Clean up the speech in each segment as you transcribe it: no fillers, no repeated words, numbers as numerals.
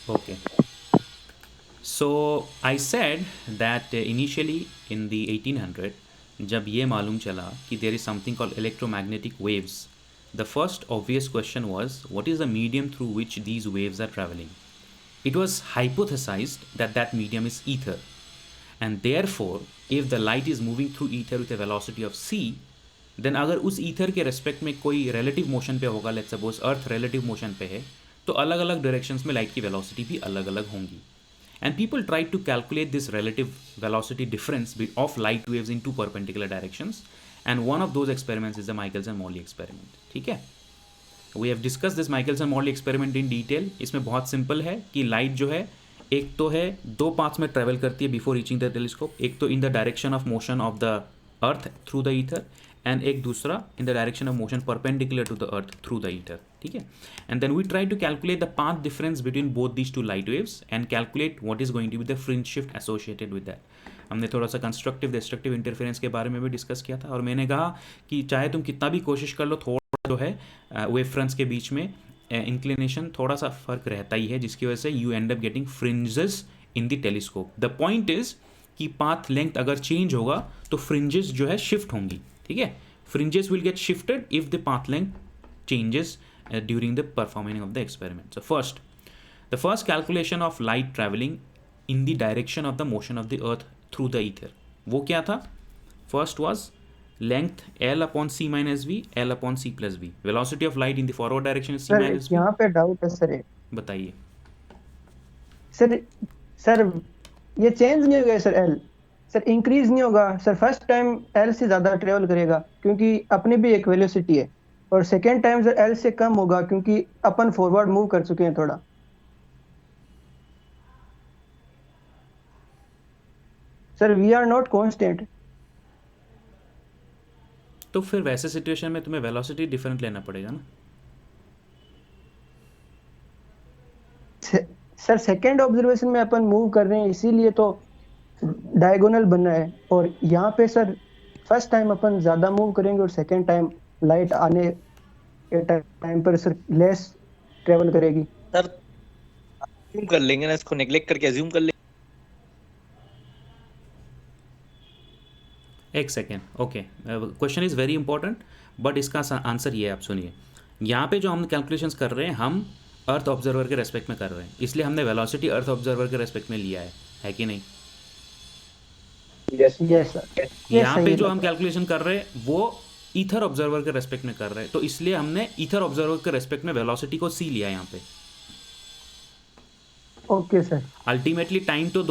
Okay. So I said that initially in the 1800 जब ये मालूम चला कि there is something called electromagnetic waves, the first obvious question was what is the medium through which these waves are traveling. It was hypothesized that that medium is ether, and therefore if the light is moving through ether with a velocity of c, then अगर उस ether के respect में कोई relative motion पे होगा, let's suppose earth relative motion पे है, तो अलग अलग डायरेक्शंस में लाइट की वेलोसिटी भी अलग अलग होंगी. And people tried to calculate this relative velocity difference of light waves in two perpendicular directions, and one of those experiments is the Michelson-Morley experiment. ठीक है, we have discuss this Michelson Morley experiment in detail. इसमें बहुत simple है कि light जो है एक तो है दो पाथ्स में ट्रेवल करती है बिफोर रीचिंग द टेलीस्कोप, एक तो in the direction of motion of the earth through the ether, and एक दूसरा in the direction of motion perpendicular to the earth through the ether. ठीक है, and then we try to calculate the path difference between both these two light waves and calculate what is going to be the fringe shift associated with that. हमने थोड़ा सा constructive destructive interference के बारे में भी discuss किया था, और मैंने कहा कि चाहे तुम कितना भी कोशिश कर लो, थोड़ा जो है वेव फ्रंट्स के बीच में इंक्लिनेशन थोड़ा सा फर्क रहता ही है, जिसकी वजह से you and up getting fringes in the telescope. The point is कि पाथ लेंथ अगर चेंज होगा तो फ्रिंजेस जो है शिफ्ट होंगी. ठीक है, fringes will get shifted if the path length changes during the performing of the experiment. So the first calculation of light traveling in the direction of the motion of the earth through the ether, वो क्या था? First was length L upon C minus V, L upon C plus V. Velocity of light in the forward direction is C sir minus V. यहाँ पे doubt है sir. बताइए sir sir ये change नहीं होगा सर. एल सर इंक्रीज नहीं होगा sir. First time L से ज्यादा ट्रेवल करेगा क्योंकि अपनी भी एक वेलोसिटी है, और सेकेंड टाइम सर एल से कम होगा क्योंकि अपन फॉरवर्ड मूव कर चुके हैं थोड़ा. Sir we are not constant. तो फिर वैसे सिचुएशन में तुम्हें वेलोसिटी डिफरेंट लेना पड़ेगा ना. सर सेकेंड ऑब्जर्वेशन में अपन मूव कर रहे हैं इसीलिए तो डायगोनल बन रहा है, और यहाँ पे सर फर्स्ट टाइम अपन ज्यादा मूव करेंगे और सेकेंड टाइम लाइट आने के टाइम पर सर लेस ट्रेवल करेगी. सर अज्यूम कर लेंगे ना, इसको नेग्लेक्ट करके अज्यूम कर लेंगे. एक second, okay, question is very important, but इसका आंसर ये है, आप सुनिए. यहाँ पे जो हम कैलकुलेशंस कर रहे हैं, हम अर्थ ऑब्जर्वर के रेस्पेक्ट में कर रहे हैं, इसलिए हमने वेलोसिटी अर्थ ऑब्जर्वर के रेस्पेक्ट में लिया है कि नहीं? Yes sir. यहाँ पे जो हम कैलकुलेशन कर रहे हैं वो ईथर ऑब्जर्वर के रेस्पेक्ट में कर रहे हैं, तो इसलिए हमने ईथर ऑब्जर्वर के रेस्पेक्ट में वेलोसिटी को सी लिया यहाँ पे. Okay sir. अल्टीमेटली टाइम तो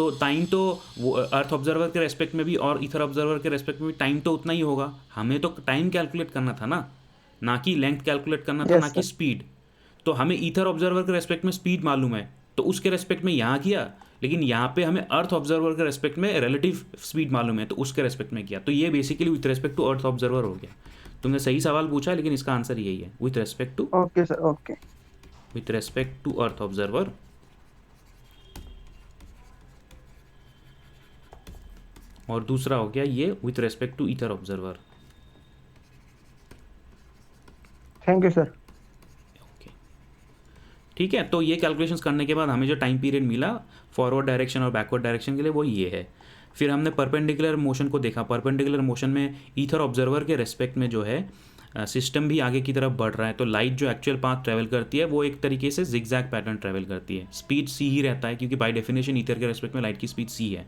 वो अर्थ ऑब्जर्वर के रेस्पेक्ट में भी और ईथर ऑब्जर्वर के रेस्पेक्ट में भी टाइम तो उतना ही होगा. हमें तो टाइम कैलकुलेट करना था ना कि लेंथ कैलकुलेट करना था, Yes, ना कि sir. स्पीड. तो हमें ईथर ऑब्जर्वर के रेस्पेक्ट में स्पीड मालूम है, तो उसके रेस्पेक्ट में यहाँ किया, लेकिन यहाँ पे हमें अर्थ ऑब्जर्वर के रेस्पेक्ट में रिलेटिव स्पीड मालूम है, तो उसके रेस्पेक्ट में किया. तो ये basically with respect to earth observer हो गया. तुमने सही सवाल पूछा, लेकिन इसका आंसर यही है, with respect to okay sir. Okay. With respect to earth observer. और दूसरा हो गया ये with respect to ether observer. Thank you sir. Okay, ठीक है. तो ये कैलकुलेशंस करने के बाद हमें जो टाइम पीरियड मिला फॉरवर्ड डायरेक्शन और बैकवर्ड डायरेक्शन के लिए, वो ये है. फिर हमने परपेंडिकुलर मोशन को देखा. परपेंडिकुलर मोशन में ईथर ऑब्जर्वर के रेस्पेक्ट में जो है सिस्टम भी आगे की तरफ बढ़ रहा है, तो लाइट जो एक्चुअल पाथ ट्रैवल करती है वो एक तरीके से जिगजैग पैटर्न ट्रैवल करती है. स्पीड सी ही रहता है, क्योंकि बाय डेफिनेशन ईथर के रेस्पेक्ट में लाइट की स्पीड सी है.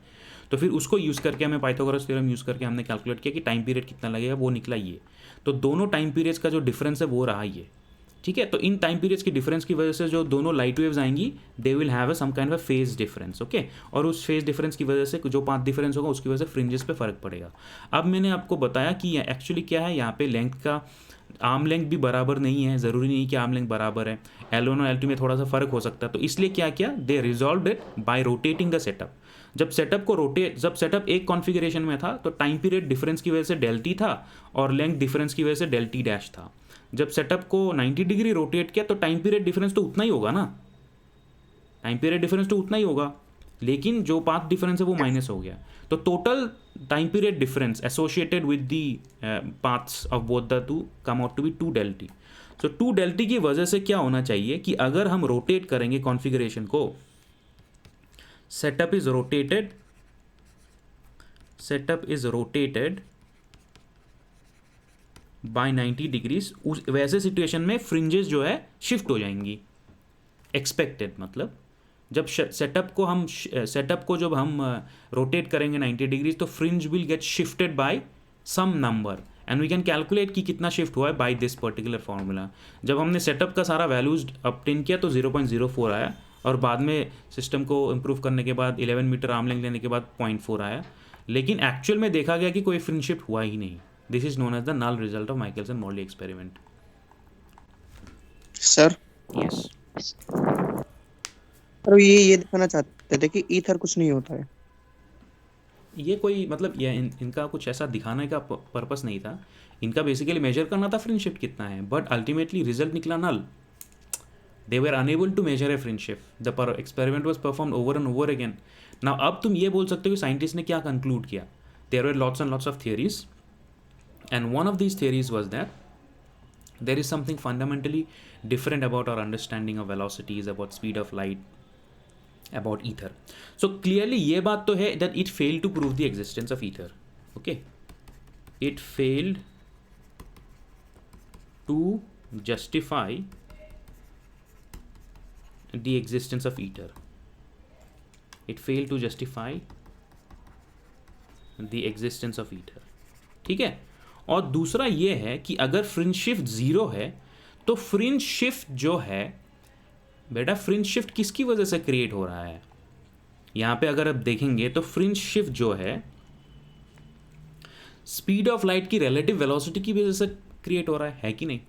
तो फिर उसको यूज़ करके हमें पाइथागोरस थ्योरम यूज़ करके हमने कैलकुलेट किया कि टाइम पीरियड कितना लगेगा, वो निकला ये. तो दोनों टाइम पीरियड्स का जो डिफरेंस है वो रहा ये. ठीक है, तो इन टाइम पीरियड्स की डिफरेंस की वजह से जो दोनों लाइट वेव्स आएंगी, they will have some kind of phase difference. Okay, और उस फेज डिफरेंस की वजह से जो पाथ डिफरेंस होगा उसकी वजह से फ्रिंजेस पे फर्क पड़ेगा. अब मैंने आपको बताया कि एक्चुअली क्या है, यहाँ पे लेंथ का आर्म लेंथ भी बराबर नहीं है, ज़रूरी नहीं कि आर्म लेंथ बराबर है. L1 और L2 में थोड़ा सा फ़र्क हो सकता है, तो इसलिए क्या किया, they resolve it by rotating the setup. जब सेटअप एक कॉन्फ़िगरेशन में था तो टाइम पीरियड डिफरेंस की वजह से डेल टी था और लेंथ डिफरेंस की वजह से डेल टी डैश था. जब सेटअप को 90 डिग्री रोटेट किया तो टाइम पीरियड डिफरेंस तो उतना ही होगा ना, टाइम पीरियड डिफरेंस तो उतना ही होगा, लेकिन जो पाथ डिफरेंस है वो माइनस हो गया. तो total time period difference associated with the paths of both the two come out to be 2 del T. So 2 del T की वजह से क्या होना चाहिए कि अगर हम रोटेट करेंगे कॉन्फ़िगरेशन को setup is rotated by 90 degrees, उस वैसे सिचुएशन में फ्रिंजेस जो है शिफ्ट हो जाएंगी, एक्सपेक्टेड। मतलब जब सेटअप को जब हम रोटेट करेंगे 90 डिग्रीज तो fringe will get shifted by some number and we can calculate कि कितना शिफ्ट हुआ है बाय दिस पर्टिकुलर फार्मूला। जब हमने सेटअप का सारा वैल्यूज ऑब्टेन किया तो 0.04 आया, और बाद में सिस्टम को इम्प्रूव करने के बाद 11 मीटर आर्म लेंथ लेने के बाद 0.4 आया, लेकिन एक्चुअल में देखा गया कि कोई फ्रिंज शिफ्ट हुआ ही नहीं। This is known as the null result of Michelson Morley experiment. Sir yes और ये दिखाना चाहते थे कि ईथर कुछ नहीं होता है। ये कोई मतलब ये इनका कुछ ऐसा दिखाने का पर्पस नहीं था, इनका बेसिकली मेजर करना था फ्रिंज शिफ्ट कितना है, बट अल्टीमेटली रिजल्ट निकला null. They were unable to measure a fringe shift, the experiment was performed over and over again. Now अब तुम ये बोल सकते हो कि साइंटिस्ट ने क्या कंक्लूड किया। There were lots and lots of theories and one of these theories was that there is something fundamentally different about our understanding of velocities, about speed of light, about ether. So clearly ये बात तो है that it failed to prove the existence of ether. Okay, it failed to justify the existence of ether. It failed to justify the existence of ether. ठीक है, और दूसरा ये है कि अगर फ्रिंज शिफ्ट 0 है तो फ्रिंज शिफ्ट जो है बेटा, फ्रिंज शिफ्ट किसकी वजह से क्रिएट हो रहा है। यहाँ पे अगर आप देखेंगे तो फ्रिंज शिफ्ट जो है स्पीड ऑफ लाइट की रिलेटिव वेलोसिटी की वजह से क्रिएट हो रहा है कि नहीं?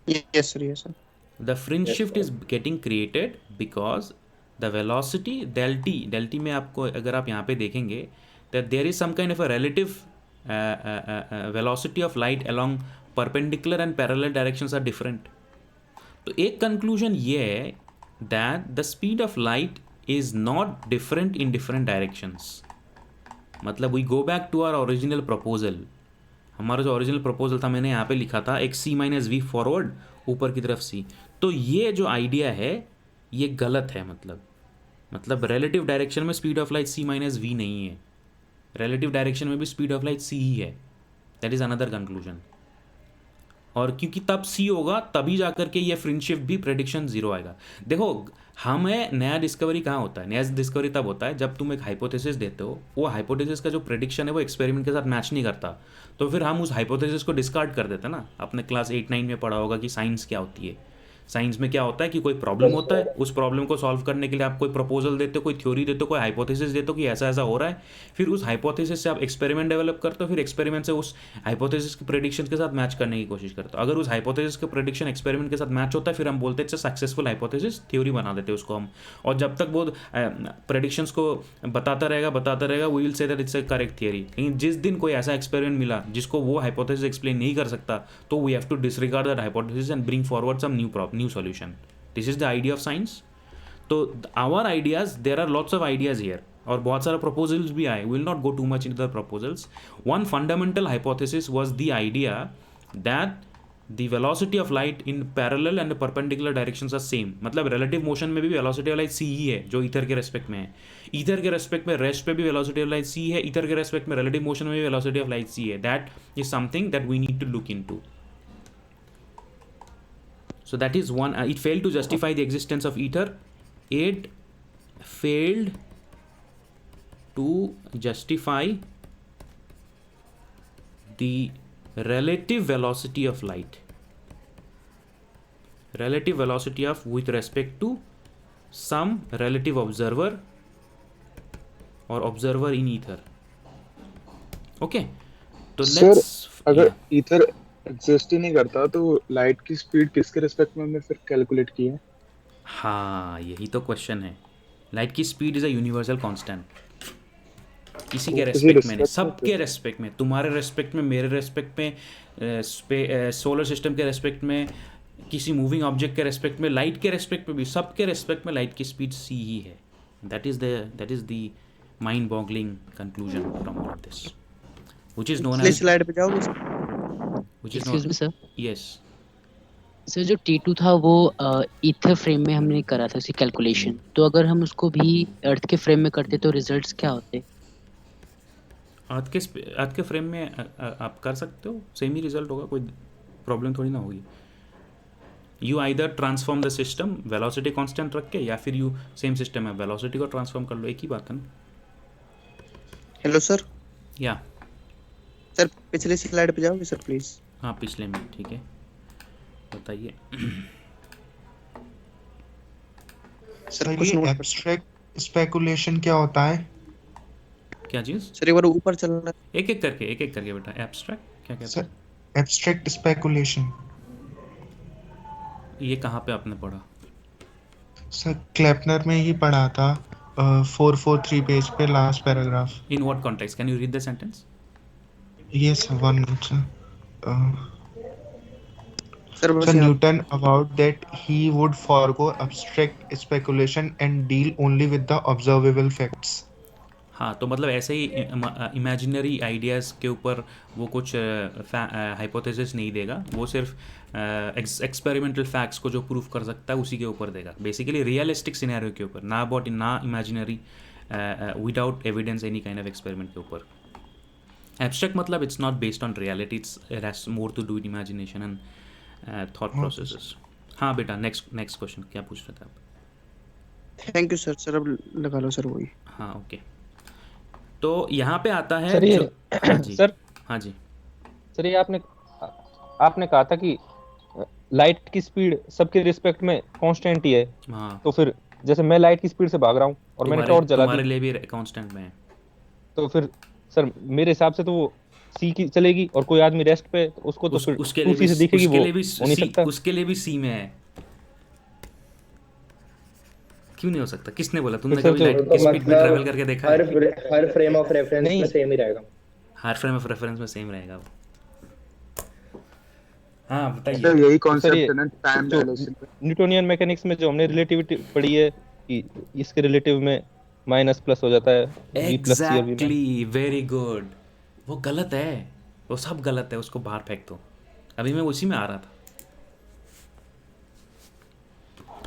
Yes sir, yes sir. The fringe shift is getting created because the velocity डेल्टी में आपको अगर आप यहाँ पे देखेंगे that there is some kind of a relative velocity of light along perpendicular and parallel directions are different. तो एक कंक्लूजन ये है that the speed of light is not different in different directions. मतलब we go back to our original proposal. हमारा जो original proposal था मैंने यहाँ पे लिखा था एक c-v फॉरवर्ड ऊपर की तरफ c। तो ये जो आइडिया है ये गलत है। मतलब रिलेटिव डायरेक्शन में स्पीड ऑफ लाइट c-v नहीं है, रिलेटिव डायरेक्शन में भी स्पीड ऑफ लाइट c ही है। That is another conclusion. और क्योंकि तब c होगा तभी जाकर के ये फ्रिंज शिफ्ट भी प्रेडिक्शन 0 आएगा। देखो हमें नया डिस्कवरी कहाँ होता है? नया डिस्कवरी तब होता है जब तुम एक हाइपोथेसिस देते हो, वो हाइपोथेसिस का जो प्रेडिक्शन है वो एक्सपेरिमेंट के साथ मैच नहीं करता, तो फिर हम उस हाइपोथेसिस को डिस्कार्ड कर देते हैं ना। आपने क्लास 8-9 में पढ़ा होगा कि साइंस क्या होती है। साइंस में क्या होता है कि कोई प्रॉब्लम होता है, उस प्रॉब्लम को सॉल्व करने के लिए आप कोई प्रपोजल देते हो, कोई थ्योरी देते हो, कोई हाइपोथेसिस देते हो कि ऐसा ऐसा हो रहा है। फिर उस हाइपोथेसिस से आप एक्सपेरिमेंट डेवलप करते हो, फिर एक्सपेरिमेंट से उस हाइपोथेसिस के प्रेडिक्शन के साथ मैच करने की कोशिश करते हो। अगर उस हाइपोथेसिस का प्रेडिक्शन एक्सपेरिमेंट के साथ मैच होता है फिर हम बोलते हैं सक्सेसफुल हाइपोथेसिस, थ्योरी बना देते हैं उसको हम। और जब तक वो प्रेडिक्शंस को बताता रहेगा we will say that it's a correct theory. लेकिन जिस दिन कोई ऐसा एक्सपेरिमेंट मिला जिसको वो हाइपोथेसिस एक्सप्लेन नहीं कर सकता तो we have to disregard that hypothesis and bring forward some new solution. This is the idea of science. तो our ideas, there are lots of ideas here और बहुत सारे proposals भी आए. We will not go too much into the proposals. One fundamental hypothesis was the idea that the velocity of light in parallel and perpendicular directions are same. मतलब relative motion में भी velocity of light c ही है जो ether के respect में है। ether के respect में rest पे भी velocity of light c है, ether के respect में relative motion में भी velocity of light c है। That is something that we need to look into. So that is one. It failed to justify the existence of ether. It failed to justify the relative velocity of light. Relative velocity of with respect to some relative observer or observer in ether. Okay. So let's. अगर yeah. Ether exist ही नहीं करता तो light की speed किसके respect में हमने फिर calculate की है? हाँ यही तो क्वेश्चन है। लाइट की speed is a universal constant, किसी के रेस्पेक्ट में नहीं, सबके रेस्पेक्ट में, तुम्हारे रेस्पेक्ट में, मेरे रेस्पेक्ट में, सोलर सिस्टम के रेस्पेक्ट में, किसी मूविंग ऑब्जेक्ट के रेस्पेक्ट में, लाइट के रेस्पेक्ट में भी, सबके रेस्पेक्ट में लाइट की स्पीड c ही है। That is the mind boggling conclusion from all of this which is known as slide पे जाओगे? which is Excuse not me, sir. yes sir जो T2 था वो ईथर फ्रेम में हमने करा था उसकी कैलकुलेशन, तो अगर हम उसको भी अर्थ के फ्रेम में करते तो रिजल्ट्स क्या होते? अर्थ के फ्रेम में आप कर सकते हो, सेम ही रिजल्ट होगा, कोई प्रॉब्लम थोड़ी ना होगी। You either transform the system velocity constant रख के, या फिर यू सेम सिस्टम है वेलोसिटी को ट्रांसफॉर्म कर लो, एक ही बात है ना। Hello sir. या सर पिछली स्लाइड पे जाओगे सर प्लीज। हाँ, पिछले में, ठीक है, बताइए। सर कुछ ये नोट एब्स्ट्रैक्ट स्पेकुलेशन क्या होता है? क्या चीज़? सर एक बार ऊपर चलना। एक एक करके बेटा, एब्स्ट्रैक्ट क्या कहते सर एब्स्ट्रैक्ट स्पेकुलेशन हैं? ये कहाँ पे आपने पढ़ा? सर क्लेपनर में ही पढ़ा था, 443 पेज पे last paragraph. In what context, can you read the sentence? Yes one minute sir. Sir बस सर यहाँ Newton about that he would forgo abstract speculation and deal only with the observable facts. हाँ, तो मतलब ऐसे ही imaginary ideas के ऊपर वो कुछ हाइपोथेसिस नहीं देगा, वो सिर्फ एक्सपेरिमेंटल फैक्ट्स को जो प्रूफ कर सकता है उसी के ऊपर देगा, बेसिकली रियलिस्टिक सिनेरियो के ऊपर, ना अबाउट ना imaginary without evidence any kind of experiment के ऊपर। एब्स्ट्रैक्ट मतलब it's not based on reality, it has more to do with imagination and thought processes. हाँ बेटा, नेक्स्ट क्वेश्चन क्या पूछ रहे थे आप? Thank you sir. सर अब लगा लो सर वही। हाँ ओके, तो यहाँ पे आता है सर ये हाँ जी, सर हाँ जी, सर ये आपने कहा था कि लाइट की स्पीड सबके रिस्पेक्ट में कांस्टेंट ही है, हाँ, तो फिर जैसे मैं लाइट की स्पीड से भाग रहा हूँ और मैंने टॉर्च जला तुम्हारे दी, लिए भी कांस्टेंट में है। तो फिर सर मेरे हिसाब से तो वो सी की चलेगी, और कोई आदमी रेस्ट पे तो उसको तो फिर उसके लिए 2C भी से दिखेगी, उसके वो लिए भी हो नहीं सी, सकता। उसके लिए भी सी में है। क्यों नहीं हो सकता? किसने बोला? तुमने फिर कभी सर लाइट तो की स्पीड में मतलब ट्रेवल करके देखा है? हर फ्रेम ऑफ रेफरेंस नहीं में सेम ही रहेगा। हर फ्रेम ऑफ रेफरेंस में सेम रहेगा वो। हाँ सर बताइए। यही तो सर ये कॉन्सेप्ट है ना टाइम जो डायलेशन का। न्यूटोनियन मैकेनिक्स में जो हमने रिलेटिविटी पढ़ी है कि इसके रिलेटिव में माइनस प्लस हो जाता है v प्लस सी और v में। Exactly, very good. वो गलत है, वो सब गलत है, उसको बाहर फेंक दो। अभी मैं उसी में आ रहा था,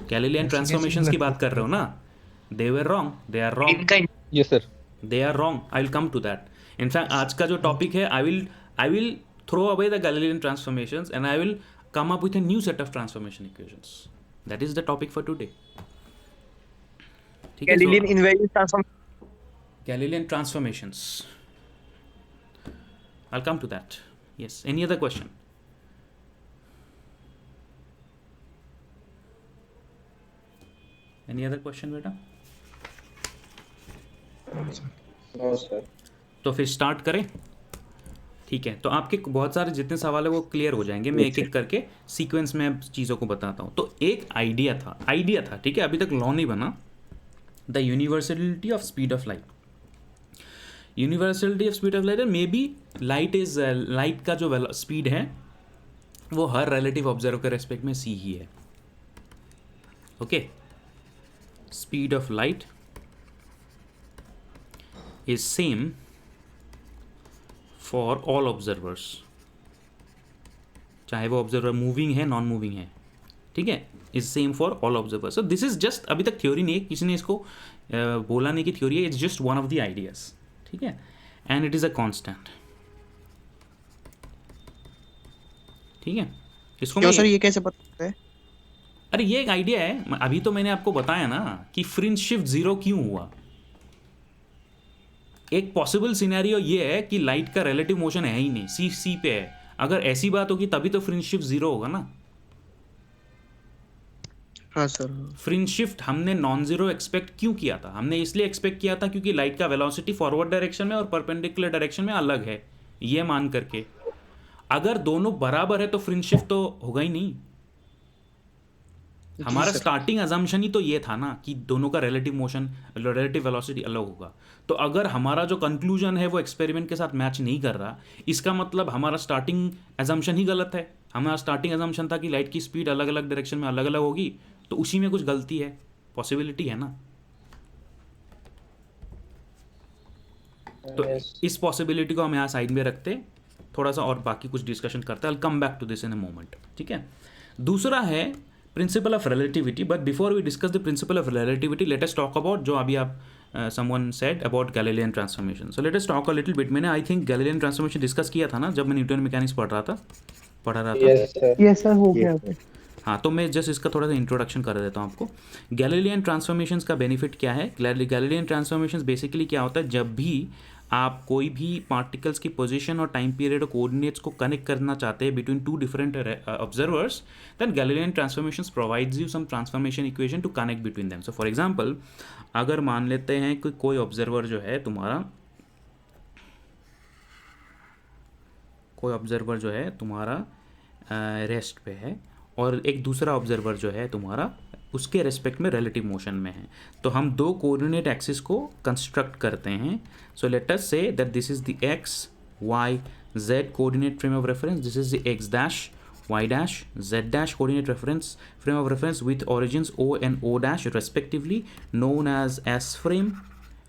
गैलीलियन ट्रांसफॉर्मेशंस की बात कर रहे हो ना? They were wrong, they are wrong, yes sir. They are wrong. I will come to that. In fact आज का जो टॉपिक है, I will throw away the Galilean transformations and I will come up with a new set of transformation equations. That is the topic for today. ठीक है, Galilean invariant transform Galilean transformations. I'll come to that. Yes. Any other question? Any other question, बेटा? No sir. तो फिर start करें। ठीक है, तो आपके बहुत सारे जितने सवाल है वो क्लियर हो जाएंगे, मैं एक एक करके सीक्वेंस में चीज़ों को बताता हूँ। तो एक आइडिया था, ठीक है, अभी तक लॉ नहीं बना। The universality of speed of light, universality of speed of light may be light का जो स्पीड है वो हर रिलेटिव ऑब्जर्व के रेस्पेक्ट में सी ही है। Okay, speed of light is same for all observers, चाहे वो ऑब्जर्वर मूविंग है नॉन मूविंग है, ठीक है, is same for all observers. So this is just, अभी तक थ्योरी नहीं है, किसी ने इसको बोला नहीं कि थ्योरी है, it's just one of the ideas, ठीक है, and it is a constant, ठीक है। इसको क्यों मैं, सर ये कैसे पता है? अरे ये एक आइडिया है, अभी तो मैंने आपको बताया ना कि फ्रिंज शिफ्ट जीरो क्यों हुआ। एक पॉसिबल सिनेरियो ये है कि लाइट का रिलेटिव मोशन है ही नहीं, सी पे है। अगर ऐसी बात होगी तभी तो फ्रिंज शिफ्ट जीरो होगा ना। हाँ सर। फ्रिंज शिफ्ट हमने नॉन जीरो एक्सपेक्ट क्यों किया था? हमने इसलिए एक्सपेक्ट किया था क्योंकि लाइट का वेलोसिटी फॉरवर्ड डायरेक्शन में और परपेंडिकुलर डायरेक्शन में अलग है, ये मान करके। अगर दोनों बराबर है तो फ्रिंज शिफ्ट तो होगा ही नहीं। हमारा स्टार्टिंग अजम्पशन ही तो ये था ना कि दोनों का रिलेटिव मोशन, रिलेटिव वेलोसिटी अलग होगा। तो अगर हमारा जो कंक्लूजन है वो एक्सपेरिमेंट के साथ मैच नहीं कर रहा, इसका मतलब हमारा स्टार्टिंग अजम्पशन ही गलत है। हमारा स्टार्टिंग अजम्पशन था कि लाइट की स्पीड अलग अलग डायरेक्शन में अलग अलग होगी, तो उसी में कुछ गलती है, पॉसिबिलिटी है ना। तो इस पॉसिबिलिटी को हम यहाँ साइड में रखते, थोड़ा सा और बाकी कुछ डिस्कशन करते हैं। I will come back to this in a moment, ठीक है। दूसरा है principle of relativity, but before we discuss the principle of relativity let us talk about जो अभी आप someone said about Galilean transformation. So let us talk a little bit. मैंने I think Galilean transformation discuss किया था ना जब मैं Newton mechanics पढ़ा रहा था. Yes, sir. यस सर हो गया. हाँ, तो मैं जस्ट इसका थोड़ा सा इंट्रोडक्शन कर देता हूँ आपको. गैलीलियन ट्रांसफॉर्मेशंस का बेनिफिट क्या है? गैलीलियन ट्रांसफॉर्मेशंस बेसिकली क्या होता है, जब भी आप कोई भी पार्टिकल्स की पोजीशन और टाइम पीरियड और कोऑर्डिनेट्स को कनेक्ट करना चाहते हैं between two different observers, then Galilean transformations provides you some transformation equation to connect between them. So for example, अगर मान लेते हैं कि कोई ऑब्जर्वर जो है तुम्हारा रेस्ट पे है और एक दूसरा ऑब्जर्वर जो है तुम्हारा उसके रेस्पेक्ट में रिलेटिव मोशन में है, तो हम दो कोऑर्डिनेट एक्सिस को कंस्ट्रक्ट करते हैं. सो let us say that this is the X Y Z coordinate frame of reference, this is the x dash y dash z dash coordinate reference frame of reference with origins o and o dash respectively, known as s frame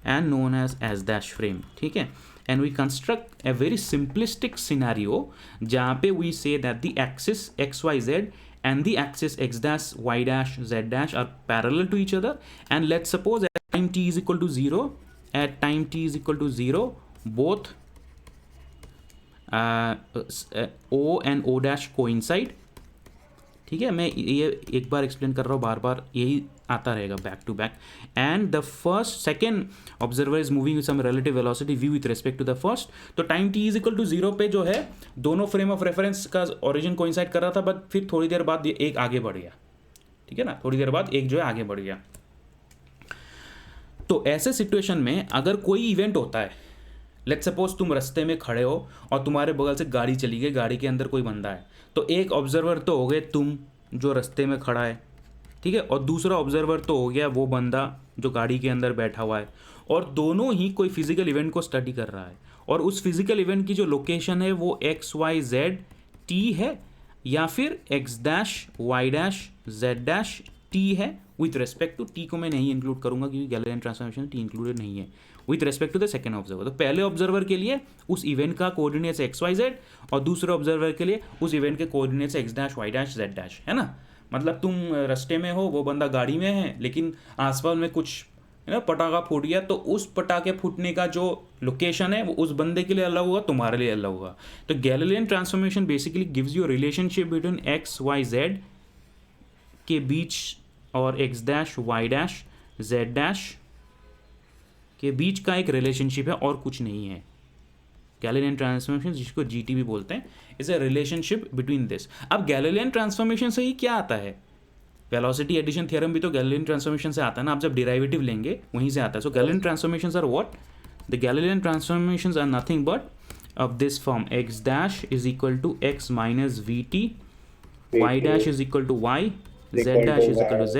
and known as s dash frame. ठीक है, and we construct a very simplistic scenario जहाँ पे we say that the axis xyz and the axis x dash y dash z dash are parallel to each other, and let's suppose at time t is equal to 0 both O and O dash coincide. ठीक है, मैं ये एक बार explain कर रहा हूँ, बार बार यही आता रहेगा back to back. And the second observer is moving with some relative velocity v with respect to the first. तो time t is equal to 0 पे जो है दोनों फ्रेम ऑफ रेफरेंस का ओरिजिन कोइंसाइड कर रहा था, बट फिर थोड़ी देर बाद एक आगे बढ़ गया. ठीक है ना, थोड़ी देर बाद एक जो है आगे बढ़ गया. तो ऐसे सिचुएशन में अगर कोई इवेंट होता है, लेट्स सपोज तुम रास्ते में खड़े हो और तुम्हारे बगल से गाड़ी चली गई, गाड़ी के अंदर कोई बंदा है, तो एक ऑब्जर्वर तो हो गए तुम जो रास्ते में खड़ा है, ठीक है, और दूसरा ऑब्जर्वर तो हो गया वो बंदा जो गाड़ी के अंदर बैठा हुआ है, और दोनों ही कोई फिजिकल इवेंट को स्टडी कर रहा है, और उस फिजिकल इवेंट की जो लोकेशन है वो एक्स वाई जेड टी है या फिर X dash Y dash Z dash T है. विथ रेस्पेक्ट टू टी को मैं नहीं इंक्लूड करूंगा क्योंकि गैलीलियन ट्रांसफॉर्मेशन टी इंक्लूडेड नहीं है. With respect to the second observer, तो पहले ऑब्जर्वर के लिए उस इवेंट का कोऑर्डिनेट्स एक्स वाई जेड और दूसरे ऑब्जर्वर के लिए उस इवेंट के coordinates X dash Y dash Z dash, है ना. मतलब तुम रास्ते में हो, वो बंदा गाड़ी में है, लेकिन आसपास में कुछ है ना पटाखा फूट गया, तो उस पटाखे फूटने का जो लोकेशन है वो उस बंदे के लिए अलग होगा, तुम्हारे लिए अलग होगा. तो Galilean transformation basically gives you relationship between x Y Z के बीच और x dash Y dash Z dash के बीच का एक रिलेशनशिप है और कुछ नहीं है. गैलीलियन ट्रांसफॉर्मेशन जिसको जीटी भी बोलते हैं is a relationship between this. अब गैलीलियन ट्रांसफॉर्मेशन से ही क्या आता है, वेलोसिटी एडिशन थ्योरम भी तो गैलीलियन ट्रांसफॉर्मेशन से आता है ना, आप जब डिराइवेटिव लेंगे वहीं से आता है. So Galilean transformations are what, the Galilean transformations are nothing but of this form, x dash is equal to x minus v t, y dash is equal to y, z dash is equal to z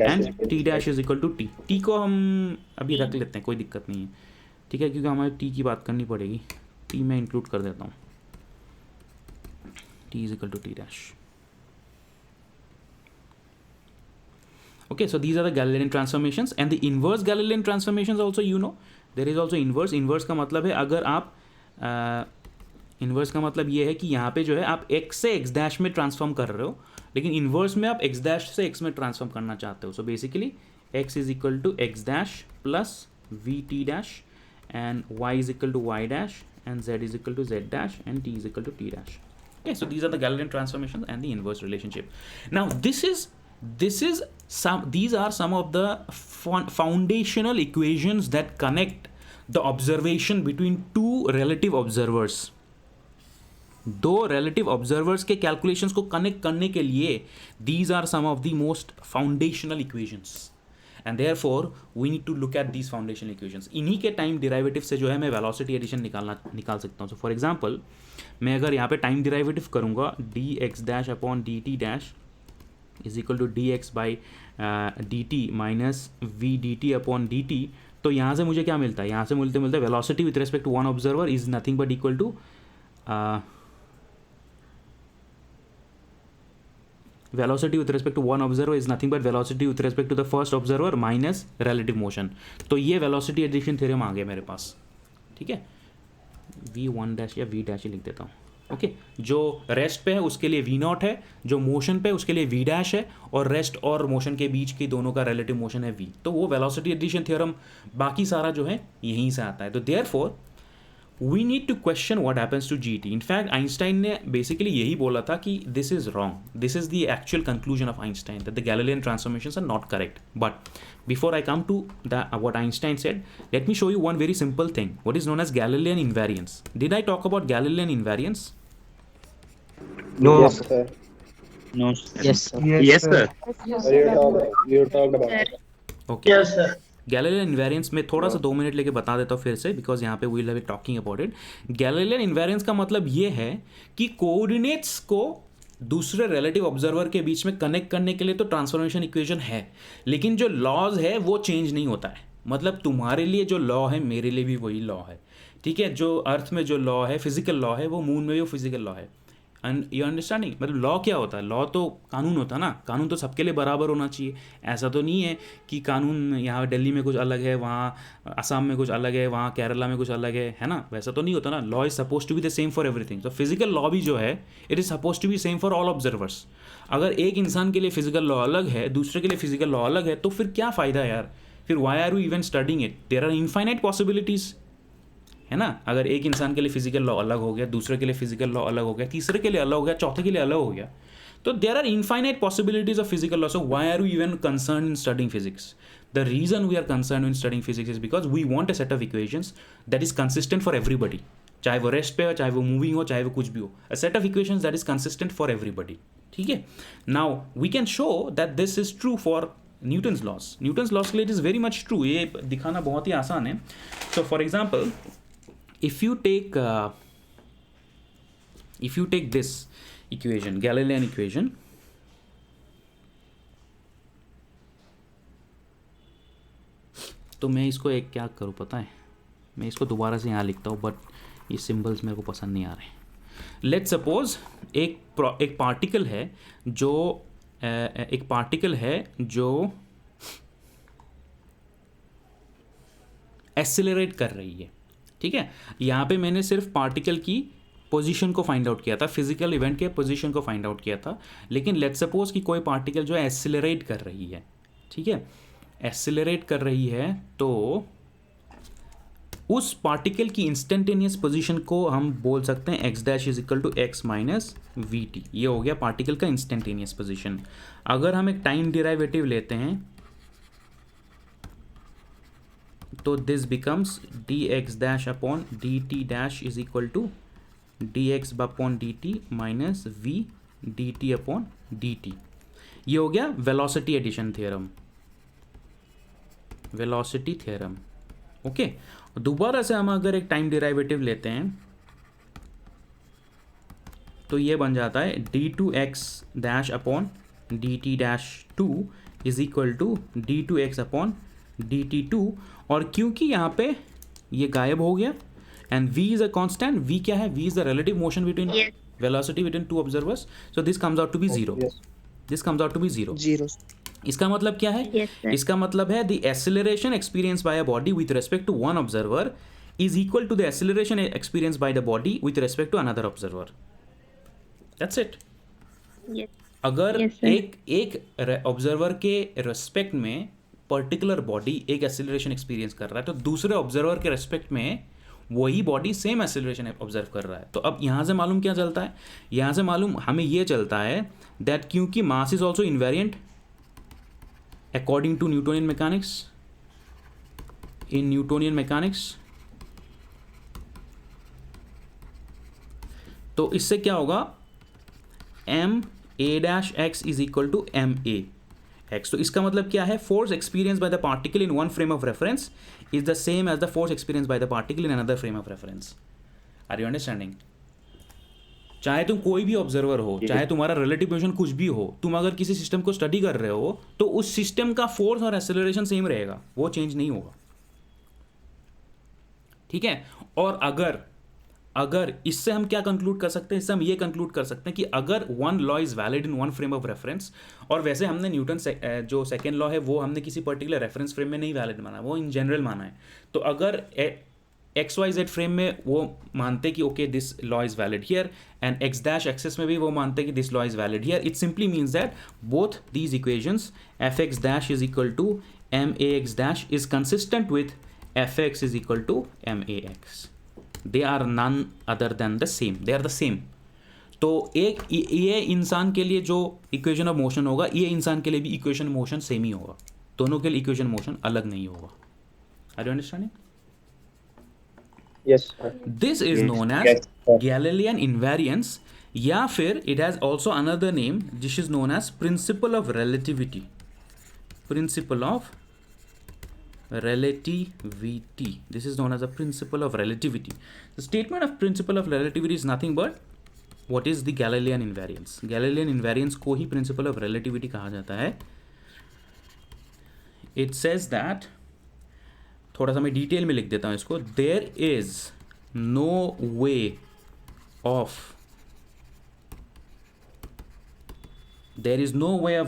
and t dash is equal to t. t को हम अभी रख लेते हैं, कोई दिक्कत नहीं है, ठीक है, क्योंकि हमें t की बात करनी पड़ेगी. t मैं इंक्लूड कर देता हूँ, t is equal to t dash. Okay, so these are the Galilean transformations and the inverse Galilean transformations also, you know, there is also inverse. inverse का मतलब है अगर आप इन्वर्स का मतलब ये है कि यहाँ पे जो है आप x से x डैश में ट्रांसफॉर्म कर रहे हो, लेकिन इन्वर्स में आप x डैश से x में ट्रांसफॉर्म करना चाहते हो. So basically x is equal to x dash plus we T dash and y is equal to y dash and z is equal to z dash and t is equal to t dash. Okay, so these are the Galilean transformations and the inverse relationship. Now these are some of the foundational equations that connect the observation between two relative observers. दो relative observers के calculations को connect करने के लिए these are some of the most foundational equations, and therefore we need to look at these foundational equations. इन्हीं के time derivative से जो है मैं वेलोसिटी एडिशन निकाल सकता हूँ. सो फॉर एग्जांपल, मैं अगर यहाँ पे टाइम डिराइवेटिव करूँगा d x dash upon d t dash is equal to d x by d t minus v d t upon d t, तो यहाँ से मुझे क्या मिलता है, यहाँ से मिलते velocity with respect to one observer is nothing but equal to velocity with respect to one observer is nothing but velocity with respect to the first observer minus relative motion. तो ये velocity addition theorem आ गया मेरे पास, ठीक है. v1 dash या v dash ही लिख देता हूँ. ओके जो रेस्ट पे है उसके लिए वी नॉट है, जो मोशन पे है उसके लिए वी डैश है, और रेस्ट और मोशन के बीच की दोनों का रिलेटिव मोशन है वी, तो वो वेलोसिटी एडिशन थ्योरम बाकी सारा जो है यहीं से आता है। तो therefore we need to question what happens to G T. In fact Einstein ने बेसिकली यही बोला था कि this is wrong, this is the actual conclusion of Einstein, that the Galilean transformations are not correct. But before I come to what Einstein said, let me show you one very simple thing, what is known as Galilean invariance. Did I talk about Galilean invariance? No. Yes, sir. No. Yes, sir. Yes, sir. You talked about it. Okay. Yes, sir. Galilean invariance में थोड़ा सा 2 minute लेके बता देता हूँ फिर से, because यहाँ पे we will be talking about it. Galilean invariance का मतलब ये है कि कोऑर्डिनेट्स को दूसरे रिलेटिव ऑब्जर्वर के बीच में कनेक्ट करने के लिए तो ट्रांसफॉर्मेशन इक्वेशन है, लेकिन जो लॉज है वो चेंज नहीं होता है। मतलब तुम्हारे लिए जो लॉ है मेरे लिए भी वही लॉ है, ठीक है। जो अर्थ में जो लॉ है, फिजिकल लॉ है, वो मून में भी वो फिजिकल लॉ है। एंड यू अंडरस्टैंडिंग, मतलब लॉ क्या होता है? लॉ तो कानून होता है ना, कानून तो सबके लिए बराबर होना चाहिए। ऐसा तो नहीं है कि कानून यहाँ दिल्ली में कुछ अलग है, वहाँ असम में कुछ अलग है, वहाँ केरला में कुछ अलग है ना, वैसा तो नहीं होता ना। Law is suppose to be the same for everything. तो फिजिकल लॉ भी जो है it is suppose to be same for all observers. अगर एक इंसान के लिए फिजिकल लॉ अलग है, दूसरे के लिए फिजिकल लॉ अलग है, तो फिर क्या फ़ायदा है यार? फिर why are you even studying इट? देयर आर इनफाइनाइट पॉसिबिलिटीज़, है ना। अगर एक इंसान के लिए फिजिकल लॉ अलग हो गया, दूसरे के लिए फिजिकल लॉ अलग हो गया, तीसरे के लिए अलग हो गया, चौथे के लिए अलग हो गया, तो there are infinite possibilities of physical law. So why are you even concern in studying physics? The reason we are concern in studying physics is because we want a set of equations that is consistent for everybody, चाहे वो rest पे हो, चाहे वो moving हो, चाहे वो कुछ भी हो, a set of equations that is consistent for everybody, ठीक है। Now we can show that this is true for Newton's laws. Newton's laws के लिए it is very much true, ये दिखाना बहुत ही आसान है। So for example, if you take this equation, Galilean equation, तो मैं इसको एक क्या करूँ पता है, मैं इसको दोबारा से यहाँ लिखता हूँ, बट ये सिंबल्स मेरे को पसंद नहीं आ रहे। लेट्स सपोज एक पार्टिकल है जो एक्सेलरेट कर रही है, ठीक है। यहाँ पे मैंने सिर्फ पार्टिकल की पोजीशन को फाइंड आउट किया था, फिजिकल इवेंट के पोजीशन को फाइंड आउट किया था। लेकिन लेट्स सपोज कि कोई पार्टिकल जो है एक्सेलरेट कर रही है, ठीक है, एक्सेलरेट कर रही है, तो उस पार्टिकल की इंस्टेंटेनियस पोजीशन को हम बोल सकते हैं x dash is equal to x minus v t. ये हो गया पार्टिकल का इंस्टेंटेनियस पोजीशन। अगर हम एक टाइम डिराइवेटिव लेते हैं तो this becomes d x dash upon d t dash is equal to d x upon d t minus v d t upon d t. ये हो गया velocity addition theorem, velocity theorem, okay. दोबारा से हम अगर एक टाइम डिराइवेटिव लेते हैं तो ये बन जाता है d two x dash upon d t dash two is equal to d two x upon d t two. और क्योंकि यहाँ पे ये गायब हो गया and v is a constant, v क्या है? v is the relative motion between velocity between two observers, so this comes out to be zero, this comes out to be zero. इसका मतलब क्या है? इसका मतलब है the acceleration experience by a body with respect to one observer is equal to the acceleration experience by the body with respect to another observer. That's it. अगर एक observer के रेस्पेक्ट में पर्टिकुलर बॉडी एक acceleration experience कर रहा है, तो दूसरे ऑब्जर्वर के रेस्पेक्ट में वही बॉडी सेम एक्सेलरेशन ऑब्जर्व कर रहा है। तो अब यहाँ से मालूम क्या चलता है? यहाँ से मालूम हमें ये चलता है दैट क्योंकि mass is also invariant according to Newtonian mechanics, in Newtonian mechanics, तो इससे क्या होगा? M a dash x is equal to m a x. तो इसका मतलब क्या है? Force experience by the particle in one frame of reference is the same as the force experience by the particle in another frame of reference. Are you understanding? चाहे तुम कोई भी observer हो, चाहे तुम्हारा रिलेटिव मोशन कुछ भी हो, तुम अगर किसी सिस्टम को स्टडी कर रहे हो तो उस सिस्टम का फोर्स और एक्सेलरेशन सेम रहेगा, वो चेंज नहीं होगा, ठीक है। और अगर इससे हम क्या कंक्लूड कर सकते हैं? इससे हम ये कंक्लूड कर सकते हैं कि अगर one law is valid in one frame of reference, और वैसे हमने न्यूटन जो सेकेंड लॉ है वो हमने किसी पर्टिकुलर रेफरेंस फ्रेम में नहीं वैलिड माना, वो इन जनरल माना है। तो अगर एक्स वाई जेड फ्रेम में वो मानते कि okay this law is valid here, and x dash axis में भी वो मानते कि this law is valid here. It simply means that both these equations F x dash is equal to m a x dash is consistent with F x is equal to m a x. They are none other than the same, they are the same. तो एक ये इंसान के लिए जो equation of motion होगा, ये इंसान के लिए भी इक्वेशन मोशन सेम ही होगा. दोनों के लिए इक्वेशन मोशन अलग नहीं होगा. Are you understanding? Yes, sir. This is known as Yes, sir. Galilean invariance, या फिर it has also another name which is known as principle of relativity. Principle of relativity. This is known as a principle of relativity. The statement of principle of relativity is nothing but what is the Galilean invariance. Galilean invariance को ही principle of relativity कहा जाता है. It says that, थोड़ा सा मैं detail में लिख देता हूँ इसको. There is no way of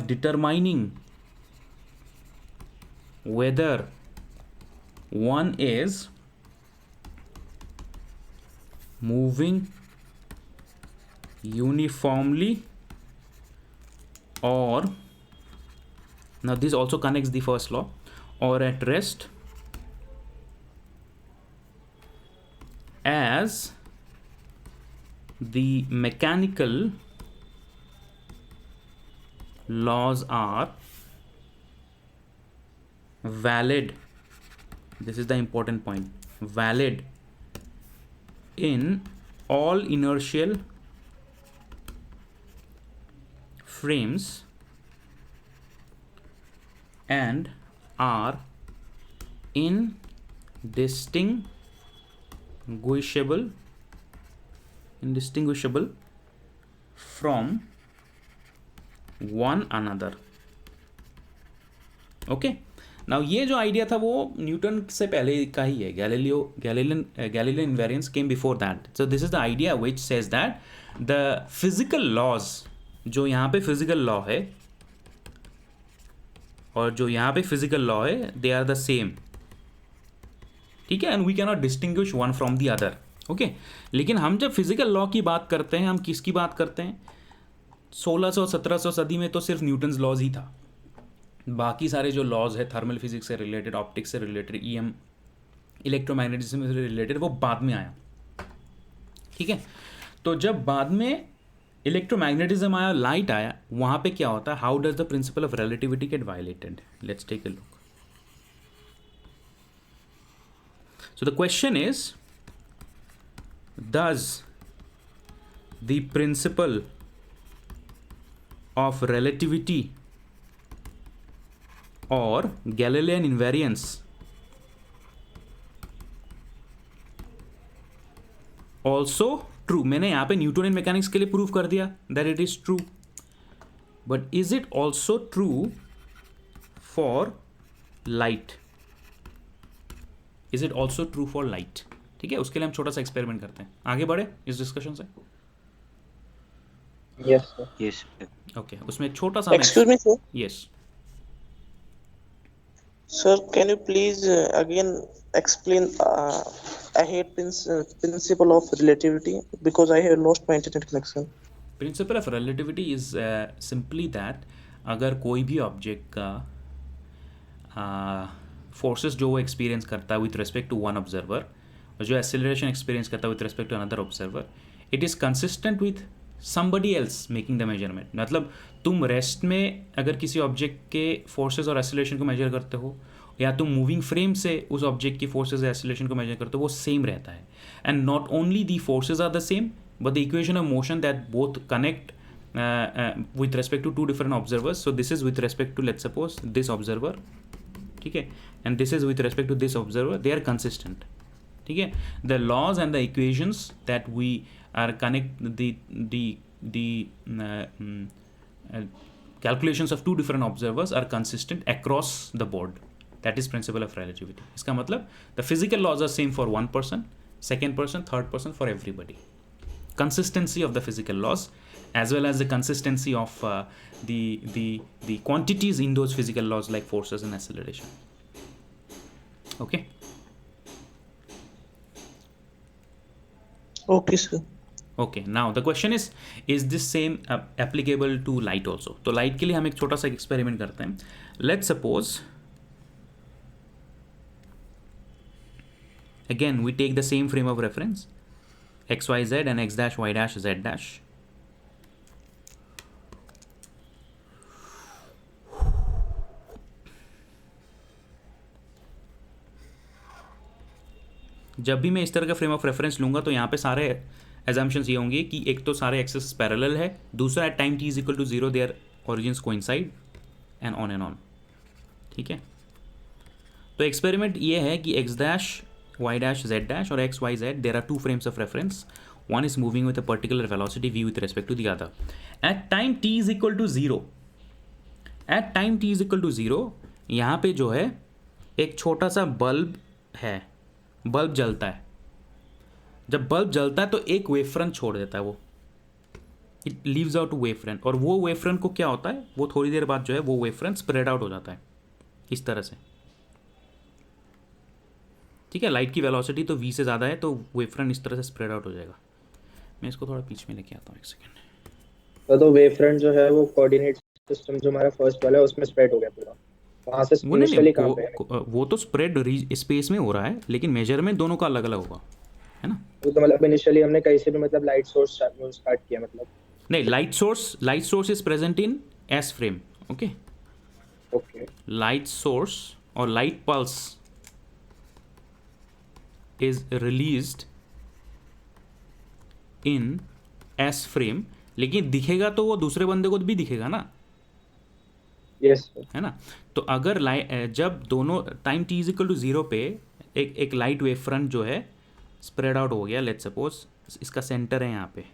determining whether one is moving uniformly or, now this also connects the first law, or at rest as the mechanical laws are valid. This is the important point. Valid in all inertial frames and are indistinguishable from one another. Okay. Now ये जो idea था वो Newton से पहले का ही है. Galilean invariance came before that. So this is the idea which says that the physical laws, जो यहाँ पे फिजिकल लॉ है और जो यहाँ पे फिजिकल लॉ है, दे आर द सेम. ठीक है, and we can not distinguish one from the other. Okay. लेकिन हम जब फिजिकल लॉ की बात करते हैं, हम किसकी बात करते हैं? 1600-1700 सदी में तो सिर्फ न्यूटन्स लॉज ही था. बाकी सारे जो लॉज है थर्मल फिजिक्स से रिलेटेड, ऑप्टिक्स से रिलेटेड, ईएम इलेक्ट्रोमैग्नेटिज्म से रिलेटेड, वो बाद में आया. ठीक है. तो जब बाद में इलेक्ट्रोमैग्नेटिज्म आया, लाइट आया, वहाँ पे क्या होता है? How does the principle of relativity get violated? Let's take a look. So the question is, does the principle of relativity or Galilean invariance also true? मैंने यहाँ पे न्यूटोनियन मैकेनिक्स के लिए प्रूव कर दिया that it is true, but is it also true for light? Is it also true for light? ठीक है, उसके लिए हम छोटा सा एक्सपेरिमेंट करते हैं. आगे बढ़े इस डिस्कशन से. Yes, sir. Yes. ओके. उसमें एक छोटा सा Excuse me, sir. Yes. Sir, can you please again explain? I hate principle of relativity because I have lost my internet connection. Principal of relativity is simply that अगर कोई भी object का forces जो वो एक्सपीरियंस करता है with respect to one observer, और जो एक्सेलरेशन एक्सपीरियंस करता है with respect to another observer, it is consistent with somebody else making the measurement. मतलब तुम रेस्ट में अगर किसी ऑब्जेक्ट के फोर्सेस और एक्सेलरेशन को मेजर करते हो, या तुम मूविंग फ्रेम से उस ऑब्जेक्ट की फोर्सेस और एक्सेलरेशन को मेजर करते हो, वो सेम रहता है. And not only the forces are the same, but the equation of motion that both connect with respect to two different observers. So this is with respect to, let's suppose, this observer, ठीक है, and this is with respect to this observer. They are consistent. ठीक है. The laws and the equations that we are connect the calculations of two different observers are consistent across the board. That is principle of relativity. इसका मतलब the physical laws are same for one person, second person, third person, for everybody. Consistency of the physical laws as well as the consistency of the quantities in those physical laws like forces and acceleration. Okay. Okay, sir. Okay, now the question is this same applicable to light also? तो light के लिए हम एक छोटा सा experiment करते हैं. Let's suppose again we take the same frame of reference xyz and x dash y dash z dash. जब भी मैं इस तरह का फ्रेम ऑफ रेफरेंस लूंगा तो यहाँ पे सारे एजम्पशंस ये होंगे कि एक तो सारे एक्सेस पैरेलल है, दूसरा at time t is equal to 0 their origins coincide and on. ठीक है, तो एक्सपेरिमेंट ये है कि x dash y dash z dash और x y z there are two frames of reference. One is moving with a particular velocity v with respect to the other. At time t is equal to 0, at time t is equal to 0 यहाँ पे जो है एक छोटा सा bulb है, bulb जलता है. जब बल्ब जलता है तो एक वेवफ्रंट छोड़ देता है, वो इट लीव्स आउट वेवफ्रंट, और वो वेवफ्रंट को क्या होता है, वो थोड़ी देर बाद जो है वो वेवफ्रंट स्प्रेड आउट हो जाता है इस तरह से. ठीक है, लाइट की वेलोसिटी तो v से ज़्यादा है तो वेवफ्रंट इस तरह से स्प्रेड आउट हो जाएगा. मैं इसको थोड़ा बीच में लेके आता हूँ, एक सेकेंड. तो वेवफ्रंट जो है वो कोऑर्डिनेट सिस्टम जो हमारा फर्स्ट वाला है उसमें स्प्रेड हो गया पूरा, वहां से वो स्पेशली नहीं, कहां पे है? वो तो स्प्रेड स्पेस में हो रहा है, लेकिन मेजरमेंट दोनों का अलग अलग होगा, है ना. वो तो मतलब इनिशियली हमने कहीं से भी मतलब लाइट सोर्स स्टार्ट किया मतलब. नहीं, light source is present in S frame. Okay, okay, light source और light pulse is released in S frame, लेकिन दिखेगा तो वो दूसरे बंदे को भी दिखेगा ना. यस, है ना. तो अगर जब दोनों time t is equal to 0 पे एक लाइट वेव फ्रंट जो है स्प्रेड आउट हो गया, लेट्स सपोज इसका सेंटर है यहाँ पे,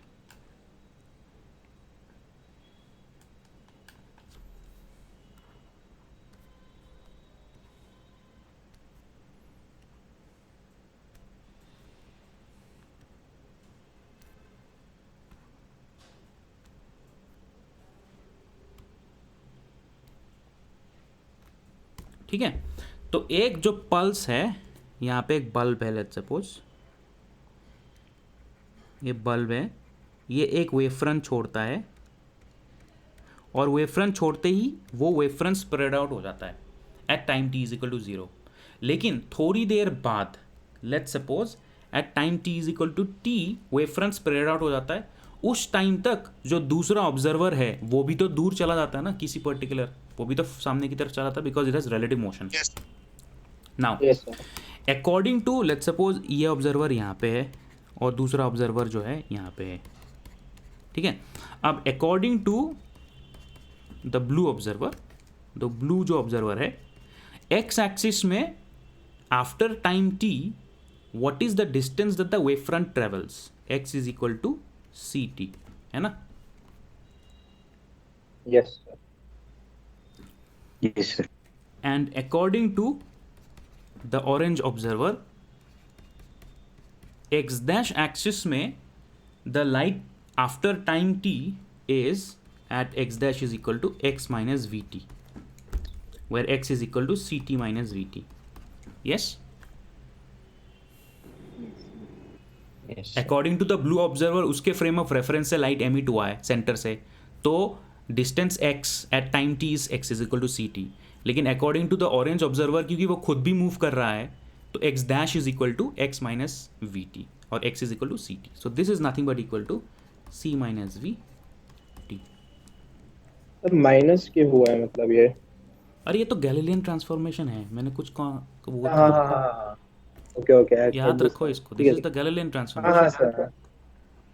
ठीक है. तो एक जो पल्स है यहाँ पे, एक बल्ब है, लेट्स सपोज ये बल्ब है, ये एक वेवफ्रंट छोड़ता है, और वेवफ्रंट छोड़ते ही वो वेवफ्रंट स्प्रेड आउट हो जाता है at time t is equal to 0. लेकिन थोड़ी देर बाद, let's suppose at time t is equal to t wavefront spread out हो जाता है. उस टाइम तक जो दूसरा ऑब्जर्वर है वो भी तो दूर चला जाता है ना, किसी पर्टिकुलर, वो भी तो सामने की तरफ चला जाता है, because it has relative motion. Now according to, let's suppose ये ऑब्जर्वर यहाँ पे है और दूसरा ऑब्जर्वर जो है यहाँ पे है. ठीक है, अब according to the blue observer, the blue जो ऑब्जर्वर है, एक्स एक्सिस में after time t what is the distance that the wave front travels, x is equal to ct, है ना. Yes sir. And according to the orange observer, x dash axis में the light after time t is at x dash is equal to x minus vt, where x is equal to ct minus vt. Yes? Yes. According to the blue observer, उसके frame of reference से light emit हुआ है centre से, तो distance x at time t is x is equal to ct. लेकिन according to the orange observer, क्योंकि वो खुद भी मूव कर रहा है, तो x dash is equal to x minus v t, और x is equal to c t. So this is nothing but equal to c minus v t. Minus क्यों हुआ है मतलब ये? अरे ये तो गैलीलियन ट्रांसफॉर्मेशन है, मैंने कुछ वो ओके ओके, याद रखो इसको. This is the Galilean transformation. हां सर,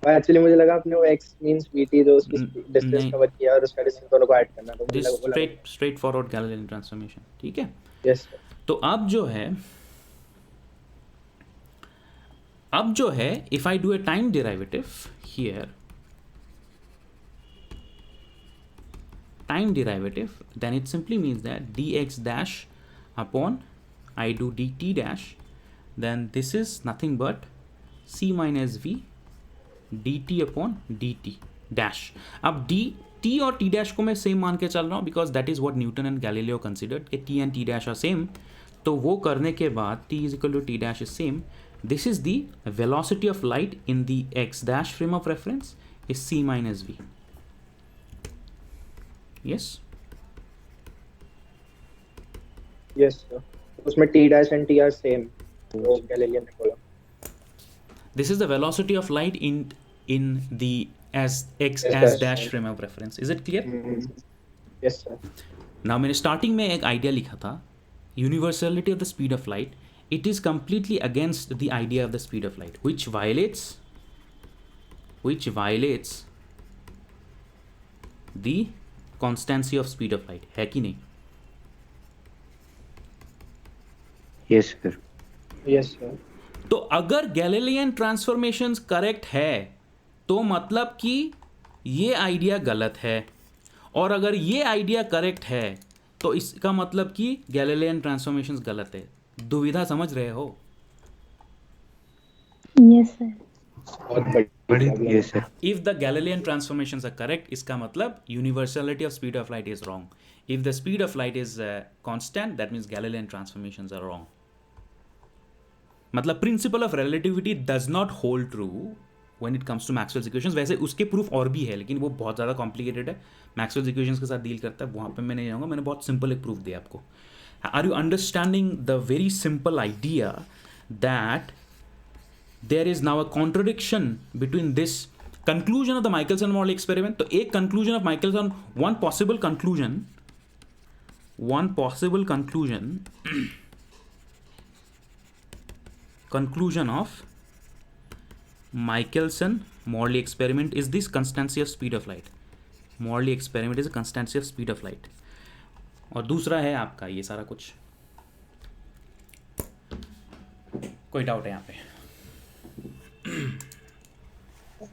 एक्चुअली मुझे लगा आपने वो x मींस vt जो उसकी डिस्टेंस कवर किया और उसका डिस्टेंस दोनों को ऐड करना, तो मुझे लगा स्ट्रेट फॉरवर्ड गैलीलियन ट्रांसफॉर्मेशन. ठीक है. यस. तो अब जो है if I do a time derivative here, time derivative, then it simply means that dx dash upon I do dt dash, then this is nothing but c minus v dt upon dt dash. अब t और t dash को मैं same मान के चल रहा हूँ, because that is what Newton and Galileo considered कि t and t dash are same. तो वो करने के बाद t is equal to t dash is same, This is the velocity of light in the x dash frame of reference is c minus v. Yes? Yes sir. उसमें t dash and t are same. वो Galilean ने बोला. This is the velocity of light in the as x Yes, as dash. dash frame of reference. Is it clear? Yes sir. Now मैंने starting में एक idea लिखा था, universality of the speed of light. It is completely against the idea of the speed of light, which violates the constancy of speed of light. है कि नहीं? Yes, sir. Yes sir. तो अगर Galilean transformations correct है तो मतलब कि ये आइडिया गलत है, और अगर ये आइडिया करेक्ट है तो इसका मतलब कि गैलीलियन ट्रांसफॉर्मेशंस गलत है. दुविधा समझ रहे हो? Yes, sir. बहुत बड़ी. Yes, sir. If the Galilean transformations are correct, इसका मतलब universality of speed of light is wrong. If the speed of light is constant, that means Galilean transformations are wrong. मतलब principle of relativity does not hold true when it comes to Maxwell's equations. वैसे उसके proof और भी है, लेकिन वो बहुत ज़्यादा कॉम्प्लिकेटेड है. Maxwell's equations के साथ डील करता है, वहाँ पे मैं नहीं जाऊँगा. मैंने बहुत सिंपल एक प्रूफ दिया आपको. Are you understanding the very simple idea that there is now a contradiction between this conclusion of the Michelson-Morley experiment? तो एक conclusion of Michelson, one possible conclusion of Michelson-Morley experiment is this constancy of speed of light. Morley experiment is a constancy of speed of light. और दूसरा है आपका ये सारा कुछ. कोई डाउट है यहाँ पे?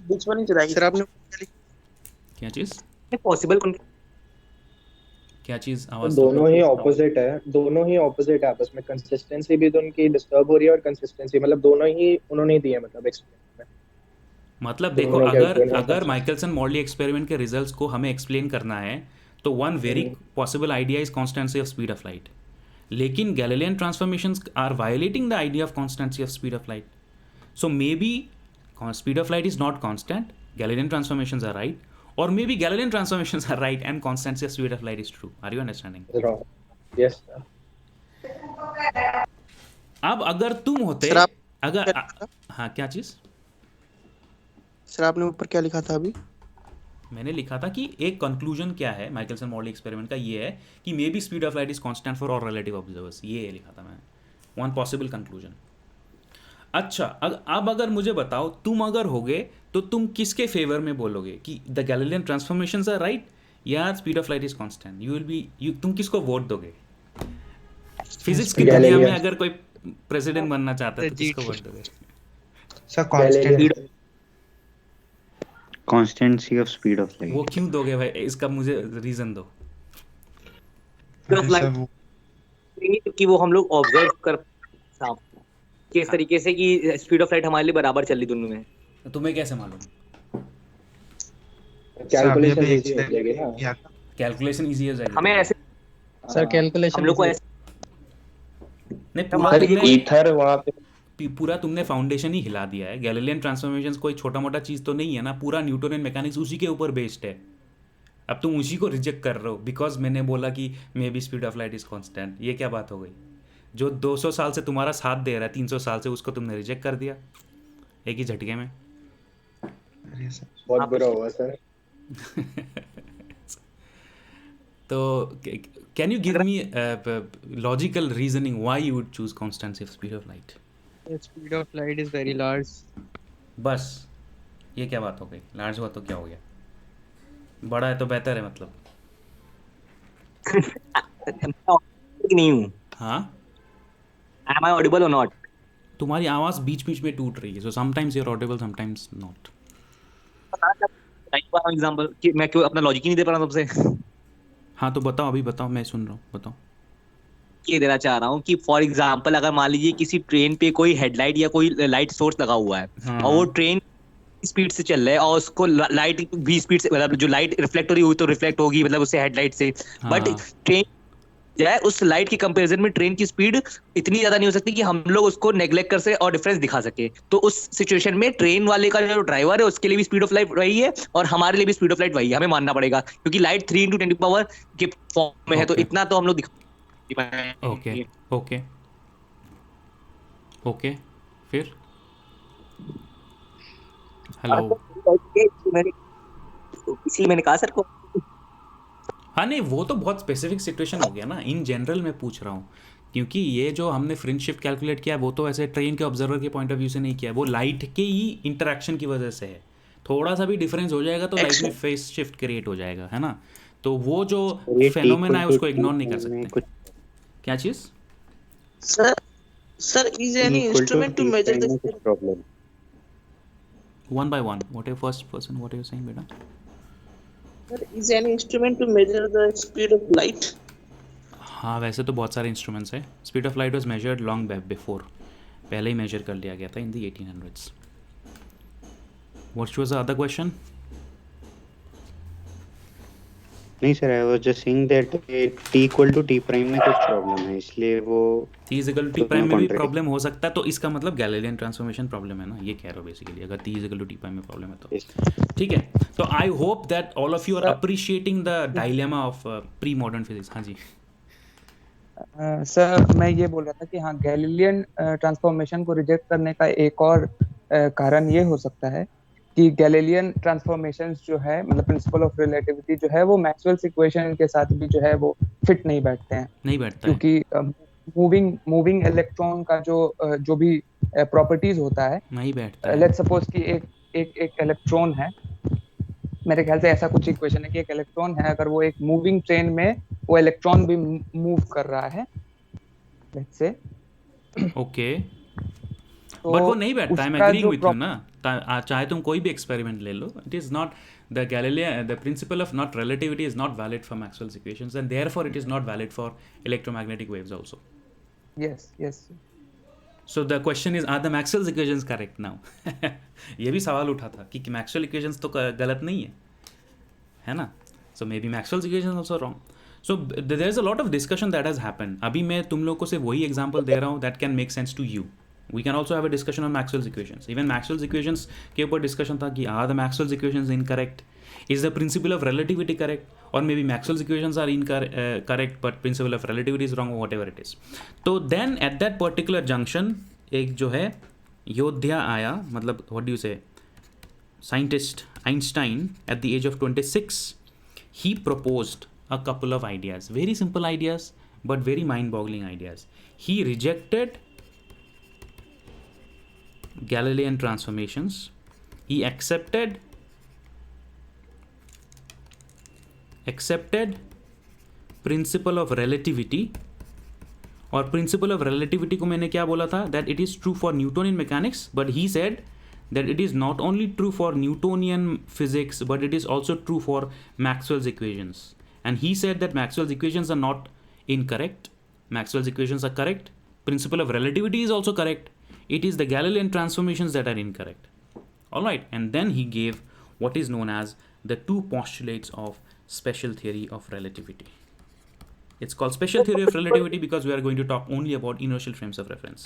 Which one is right? Sir आपने क्या चीज? Possible क्या चीज? आवाज दोनों ही ऑपोजिट है आपस में. कंसिस्टेंसी भी तो उनकी डिस्टर्ब हो रही है और कंसिस्टेंसी मतलब दोनों ही उन्होंने दिए मतलब एक्सपेरिमेंट में. मतलब देखो, अगर माइकलसन मॉर्ली एक्सपेरिमेंट के रिजल्ट्स को हमें एक्सप्लेन करना है तो one very possible idea is constancy of speed of light. लेकिन Galilean transformations are violating the idea of constancy of speed of light. So maybe speed of light is not constant, Galilean transformations are right, or maybe Galilean transformations are right and constancy of speed of light is true. Are you understanding? Wrong. Yes sir. अब अगर तुम होते अगर हाँ क्या चीज? Sir आपने ऊपर क्या लिखा था अभी? मैंने लिखा था कि एक कंक्लूजन क्या है माइकलसन मॉर्ली एक्सपेरिमेंट का, ये है कि may be speed of light is constant for all relative observers. ये लिखा था मैं, वन पॉसिबल कंक्लूजन. अच्छा, अब अगर मुझे बताओ, तुम अगर होगे तो तुम किसके फेवर में बोलोगे कि the Galilean transformations are right या speed of light is constant? तुम किसको वोट दोगे? फिजिक्स की दुनिया में अगर कोई प्रेसिडेंट बनना चाहता है तो किसको वोट दोगे? Sir constant. Constancy of speed of light. वो क्यों दोगे भाई? इसका मुझे रीजन दो. कि वो हम लोग ऑब्जर्व कर किस तरीके से कि स्पीड ऑफ लाइट हमारे लिए बराबर चल रही दोनों में. तो तुम्हें कैसे मालूम? कैलकुलेशन इजी हो जाएगा. हमें ऐसे सर कैलकुलेशन हम लोग को ऐसे नहीं, ईथर वहां पे पूरा तुमने फाउंडेशन ही हिला दिया है. गैलीलियन ट्रांसफॉर्मेशंस कोई छोटा मोटा चीज़ तो नहीं है ना. पूरा न्यूटोनियन मैकेनिक्स उसी के ऊपर बेस्ड है. अब तुम उसी को रिजेक्ट कर रहे हो बिकॉज मैंने बोला कि may be speed of light is constant. ये क्या बात हो गई? जो 200 साल से तुम्हारा साथ दे रहा है, 300 साल से, उसको तुमने रिजेक्ट कर दिया एक ही झटके में. बहुत बुरा हुआ सर. तो can you give me logical reasoning why you would choose constancy of speed of light? Speed of light is very large. बस ये क्या बात हो गई? लार्ज हुआ तो क्या हो गया? बड़ा है तो बेहतर है मतलब. नहीं हूँ. हाँ, am I audible or not? तुम्हारी आवाज बीच बीच में टूट रही है. So sometimes you are audible, sometimes not. Example कि मैं क्यों अपना लॉजिक ही नहीं दे पा रहा हूं सबसे. हाँ तो बताओ, अभी बताओ, मैं सुन रहा हूँ, बताओ. ये देना चाह रहा हूँ कि फॉर एग्जांपल अगर मान लीजिए किसी ट्रेन पे कोई हेडलाइट या कोई लाइट सोर्स लगा हुआ है, हाँ. और वो ट्रेन स्पीड से चल रहा है और उसको लाइट भी स्पीड से, मतलब जो लाइट रिफ्लेक्ट हो रही हुई तो रिफ्लेक्ट होगी मतलब उससे हेडलाइट से. बट ट्रेन जाए, उस लाइट की कंपैरिजन में ट्रेन की स्पीड इतनी ज्यादा नहीं हो सकती कि हम लोग उसको नेग्लेक्ट कर सके और डिफरेंस दिखा सके। तो उस सिचुएशन में ट्रेन वाले का जो ड्राइवर है उसके लिए भी स्पीड ऑफ लाइट वही है और हमारे लिए भी स्पीड ऑफ लाइट वही है, हमें मानना पड़ेगा, क्योंकि लाइट 3 × 10 पावर के फॉर्म में है, तो Okay. इतना तो हम लोग ओके ओके ओके फिर हेलो। इसलिए मैंने कहा सर को। हाँ नहीं, वो तो बहुत स्पेसिफिक सिचुएशन हो गया ना, इन जनरल मैं पूछ रहा हूँ, क्योंकि ये जो हमने फ्रिंज शिफ्ट कैलकुलेट किया है वो तो ऐसे ट्रेन के ऑब्जर्वर के पॉइंट ऑफ व्यू से नहीं किया है, वो लाइट के ही इंटरेक्शन की वजह से है। थोड़ा सा भी डिफरेंस हो जाएगा तो लाइट में फेस शिफ्ट क्रिएट हो जाएगा, है ना। तो वो जो फेनोमेना है उसको इग्नोर नहीं कर सकते। क्या चीज़? Sir, is any instrument to measure the speed? problem. One by one. What are first person? What are you saying, beta? Sir, is any instrument to measure the speed of light? हाँ, वैसे तो बहुत सारे instruments हैं। Speed of light was measured long before, पहले ही measure कर लिया गया था in the 1800s। What was the other question? नहीं sir, I was just saying that t equal to t prime में कुछ प्रॉब्लम है, इसलिए वो t is equal to t prime में भी प्रॉब्लम हो सकता है, तो इसका मतलब गैलीलियन ट्रांसफॉर्मेशन प्रॉब्लम है ना, ये कह रहा हूँ बेसिकली। अगर t is equal to t prime में प्रॉब्लम है तो ठीक है। तो I hope that all of you are appreciating the dilemma of pre modern physics. हाँ जी सर, मैं ये बोल रहा था कि हाँ, गैलीलियन ट्रांसफॉर्मेशन को रिजेक्ट करने का एक और कारण ये हो सकता है कि गैलीलियन ट्रांसफॉर्मेशंस जो है, मतलब प्रिंसिपल ऑफ रिलेटिविटी जो है, वो मैक्सवेल्स इक्वेशन के साथ भी जो है वो फिट नहीं बैठते हैं, नहीं बैठता क्योंकि मूविंग इलेक्ट्रॉन का जो भी प्रॉपर्टीज होता है, नहीं बैठता। लेट्स सपोज कि एक इलेक्ट्रॉन है, मेरे ख्याल से ऐसा कुछ इक्वेशन है कि एक इलेक्ट्रॉन है, अगर वो एक मूविंग ट्रेन में वो इलेक्ट्रॉन भी मूव कर रहा है, लेट्स से, ओके, बट वो नहीं बैठता। I am agreeing with you ना, चाहे तुम कोई भी एक्सपेरिमेंट ले लो, it is not the Galilean, the principle of not relativity is not valid for Maxwell's equations and therefore it is not valid for electromagnetic waves also. Yes so the question is, are the Maxwell's equations correct now? ये भी सवाल उठा था कि Maxwell equations तो गलत नहीं है ना। So maybe Maxwell's equations also wrong. So there is a lot of discussion that has happened. अभी मैं तुम लोग को सिर्फ वही एग्जांपल दे रहा हूँ that can make sense to you. We can also have a discussion on Maxwell's equations. Even Maxwell's equations के ऊपर discussion था कि are the Maxwell's equations incorrect? Is the principle of relativity correct? Or maybe Maxwell's equations are correct but principle of relativity is wrong or whatever it is. तो then at that particular junction एक जो है योद्धा आया, मतलब what do you say, scientist Einstein at the age of 26, he proposed a couple of ideas, very simple ideas but very mind-boggling ideas. He rejected Galilean transformations. He accepted principle of relativity, और principle of relativity को मैंने क्या बोला था, that it is true for Newtonian mechanics, but he said that it is not only true for Newtonian physics but it is also true for Maxwell's equations. And he said that Maxwell's equations are not incorrect, Maxwell's equations are correct, principle of relativity is also correct. It is the Galilean transformations that are incorrect. All right, and then he gave what is known as the two postulates of special theory of relativity. It's called special theory of relativity because we are going to talk only about inertial frames of reference.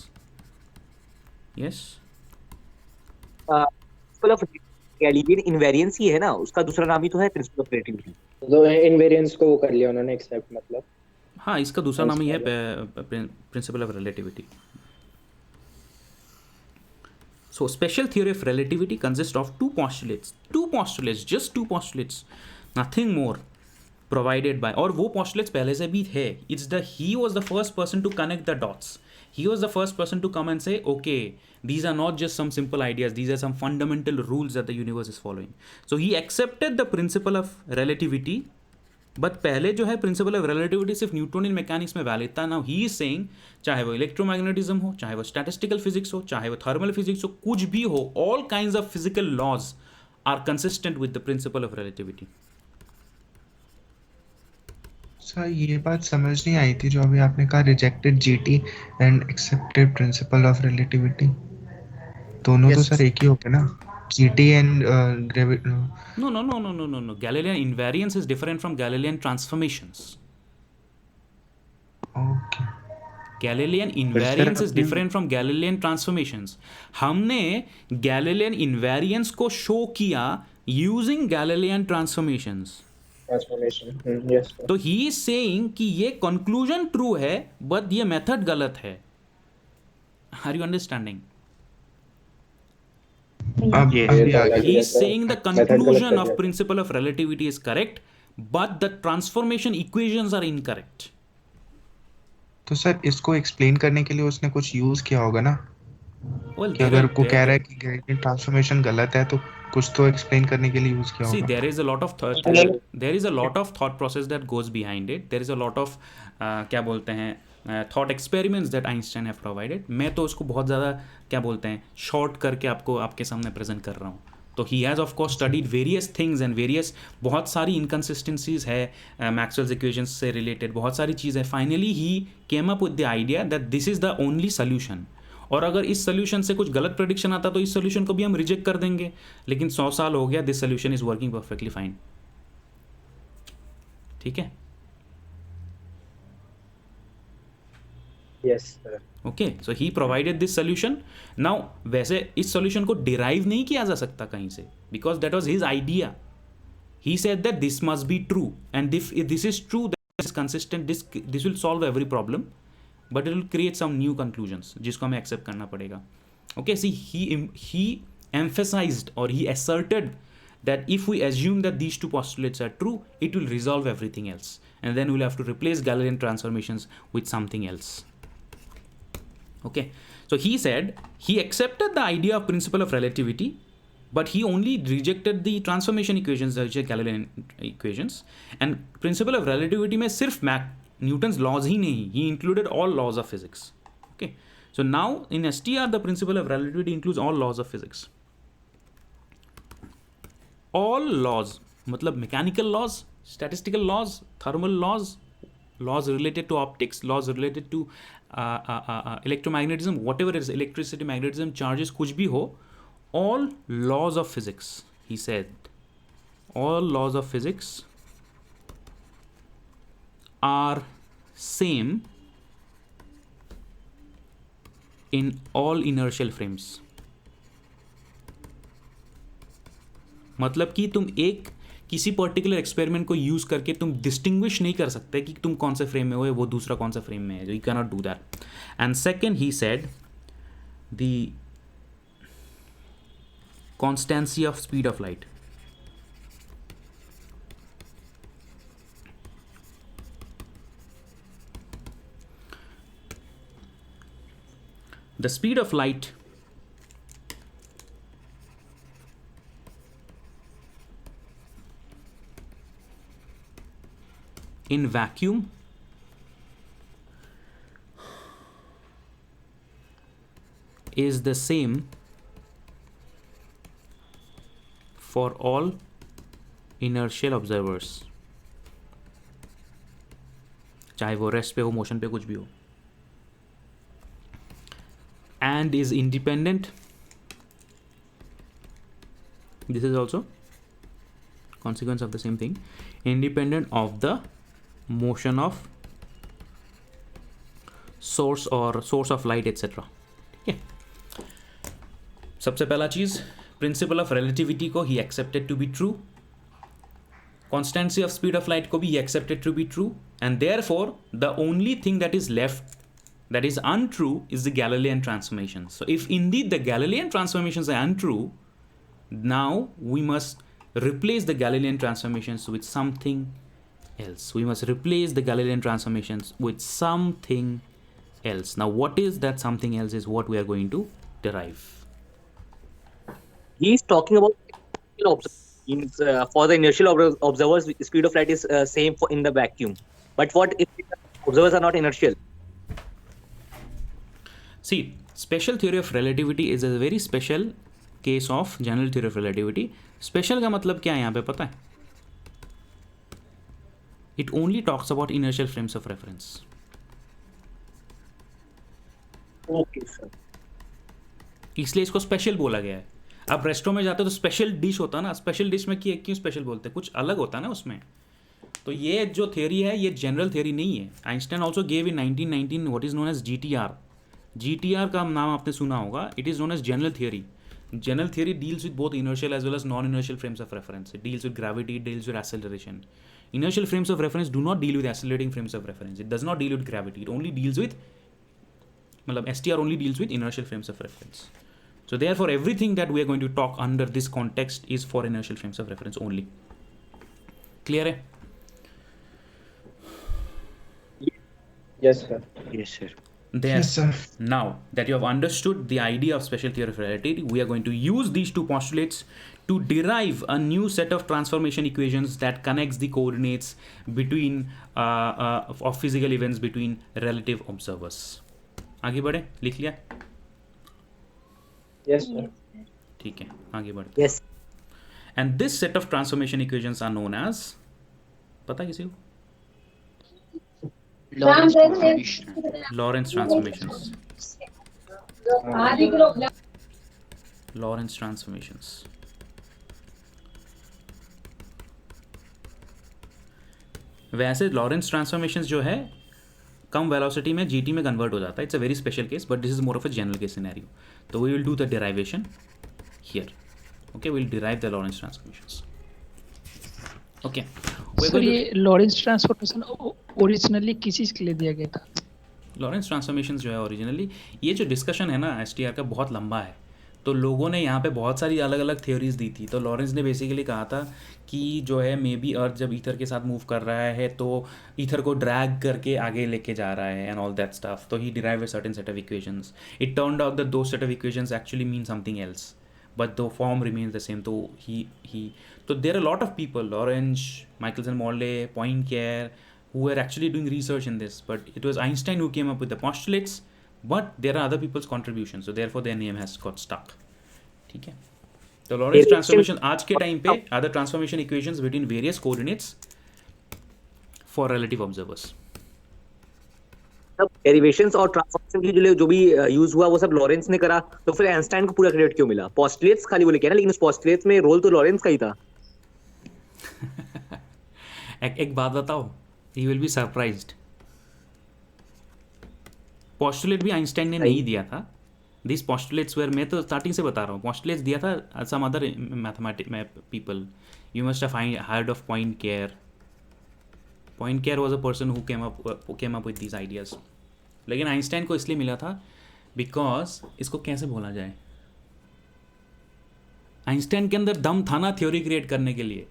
Yes? Principle of Galilean invariance ही है ना, उसका दूसरा नाम ही तो है principle of relativity. तो इनवेरिएंस को वो कर लिया उन्होंने एक्सेप्ट, मतलब हाँ, इसका दूसरा नाम ही है principle of relativity. So special theory of relativity consists of two postulates, just two postulates, nothing more, provided by, और वो postulates पहले से भी थे। He was the first person to connect the dots. He was the first person to come and say, okay, these are not just some simple ideas, these are some fundamental rules that the universe is following. So he accepted the principle of relativity, but पहले जो है principle of relativity सिर्फ Newtonian mechanics में valid था। Now he is saying, चाहे वो electromagnetism हो, चाहे वो स्टैटिस्टिकल फिजिक्स हो, चाहे वो थर्मल फिजिक्स हो, कुछ भी हो, all kinds of physical laws are consistent with the principle of relativity. Sir, ये बात समझ नहीं आई थी जो अभी आपने कहा, rejected GT and accepted principal of relativity, दोनों तो सर एक ही हो गए ना, GT and gravity. No. Galilean invariance is different from Galilean transformations. Okay Galilean invariance is different from Galilean transformations. हमने गैलीलियन इन्वेरियंस को शो किया यूजिंग गैलीलियन ट्रांसफॉर्मेशंस. यस तो ही इज सेइंग कि ये कंक्लूजन ट्रू है but ये method गलत है. Are you understanding? He is saying the conclusion of principle of relativity is correct, but the transformation equations are incorrect. तो sir इसको explain करने के लिए उसने कुछ यूज किया होगा ना. Well, कि अगर को कह रहा है कि ग्रेडियंट ट्रांसफॉर्मेशन गलत है तो कुछ तो एक्सप्लेन करने के लिए यूज किया see, होगा. there is a lot of thought process that goes behind it. There is a lot of क्या बोलते हैं thought experiments that Einstein have provided. मैं तो उसको बहुत ज़्यादा क्या बोलते हैं शॉर्ट करके आपको आपके सामने प्रेजेंट कर रहा हूँ. तो he has of course studied various things and various बहुत सारी इनकन्सिस्टेंसीज है मैक्सवेल्स इक्वेशंस से रिलेटेड बहुत सारी चीज़ें. Finally he came up with the idea that this is the only solution. और अगर इस सोल्यूशन से कुछ गलत प्रेडिक्शन आता तो इस सोल्यूशन को भी हम रिजेक्ट कर देंगे. लेकिन 100 साल हो गया, this solution is working perfectly fine. ठीक है. Yes sir. Okay, so he provided this solution. Now वैसे इस सोल्यूशन को डिराइव नहीं किया जा सकता कहीं से because that was his idea. He said that this must be true and if this is true that is consistent, this will solve every problem, but it will create some new conclusions जिसको हमें accept करना पड़ेगा. Okay, see, he emphasized or he asserted that if we assume that these two postulates are true, it will resolve everything else, and then we'll have to replace Galilean transformations with something else. Okay, so he said he accepted the idea of principle of relativity, but he only rejected the transformation equations, which are Galilean equations. And principle of relativity में सिर्फ Newton's laws ही नहीं, he included all laws of physics. Okay, so now in STR the principle of relativity includes all laws of physics. All laws मतलब mechanical laws, statistical laws, thermal laws, laws related to optics, laws related to electromagnetism, whatever it is, electricity, magnetism, charges, कुछ भी हो, all laws of physics, he said, all laws of physics are same in all inertial frames. मतलब कि तुम एक किसी particular experiment को use करके तुम डिस्टिंग्विश नहीं कर सकते कि तुम कौन से फ्रेम में हो, वो दूसरा कौन सा फ्रेम में है. You can not do that. And second he said the constituency of speed of light. The speed of light in vacuum is the same for all inertial observers, चाहे वो रेस्ट पे हो, मोशन पे, कुछ भी हो. And is independent. This is also consequence of the same thing. Independent of the motion of source or source of light, etc. ठीक है. सबसे पहला चीज प्रिंसिपल ऑफ रिलेटिविटी को ही accepted to be true. Constancy of speed of light को भी ही accepted to be true. And therefore the only thing that is left that is untrue is the Galilean transformations. So if indeed the Galilean transformations are untrue, now we must replace the Galilean transformations with something else. We must replace the Galilean transformations with something else. Now what is that something else is what we are going to derive. He is talking about for the inertial observers, speed of light is same in the vacuum. But what if the observers are not inertial? See, special theory of relativity is a very special case of general theory of relativity. Special का मतलब क्या है यहाँ पे पता है? It only talks about inertial frames of reference. Okay, sir. इसलिए इसको स्पेशल बोला गया है. आप रेस्टोरेंट में जाते हो तो स्पेशल डिश होता है ना, स्पेशल डिश में क्यों स्पेशल बोलते हैं? कुछ अलग होता है ना उसमें. तो ये जो थियरी है ये जनरल थियरी नहीं है. Einstein also gave in 1919 what is known as GTR. GTR का नाम आपने सुना होगा. It is known as general theory. General theory deals with both inertial as well as non-inertial frames of reference. It deals with gravity, it deals with acceleration. Inertial frames of reference do not deal with accelerating frames of reference. It does not deal with gravity. It only deals with, STR only deals with inertial frames of reference. So therefore, everything that we are going to talk under this context is for inertial frames of reference only. Clear hai? Yes, sir. Yes, sir. There. Yes, sir. Now that you have understood the idea of special theory of relativity, we are going to use these two postulates to derive a new set of transformation equations that connects the coordinates between of physical events between relative observers. आगे बढ़े, लिख लिया? Yes, sir. ठीक है, आगे बढ़ते. Yes. And this set of transformation equations are known as, पता किसी को? Lorentz transformations. Lorentz transformations. वैसे लॉरेंस ट्रांसफॉर्मेशंस जो है कम वेलोसिटी में GT में कन्वर्ट हो जाता है. It's a very special case, but this is more of a general case scenario. तो we will do the derivation here. Okay, we will derive the Lorentz transformations. Okay, sir ये Lorentz transformation originally किस चीज़ के लिए दिया गया था? Lawrence transformations जो है ओरिजिनली, ये जो डिस्कशन है ना STR का बहुत लंबा है. तो लोगों ने यहाँ पे बहुत सारी अलग अलग थ्योरीज दी थी. तो लॉरेंस ने बेसिकली कहा था कि जो है मे बी अर्थ जब ईथर के साथ मूव कर रहा है तो ईथर को ड्रैग करके आगे लेके जा रहा है एंड ऑल दैट स्टफ. तो he derive a certain set of equations. It turned out that those set of equations actually mean something else, but the form remains the same. So there are a lot of people, Lorentz, Michelson-Morley, Poincare, who were actually doing research in this, but it was Einstein who came up with the postulates, but there are other people's contributions, so therefore their name has got stuck. ठीक है. तो Lorentz transformation आज के time पे are the transformation equations between various coordinates for relative observers. Derivations और transformation की जो भी यूज हुआ वो सब लॉरेंस ने करा. तो फिर आइंस्टाइन को पूरा क्रेडिट क्यों मिला? पोस्टुलेट्स खाली वो लेके ना, लेकिन उस पोस्टुलेट्स में रोल तो लॉरेंस का ही था. एक बात बताओ, he will be surprised. Postulate भी आइंस्टाइन ने नहीं दिया था. दिस पोस्टुलेट्स वेयर, मैं तो स्टार्टिंग से बता रहा हूँ, पोस्टुलेट्स दिया था some other mathematics people. You must have heard of Poincaré. Poincaré was a person who came up with these ideas. लेकिन आइंस्टाइन को इसलिए मिला था बिकॉज, इसको कैसे बोला जाए, आइंस्टाइन के अंदर दम था ना थ्योरी क्रिएट करने के लिए.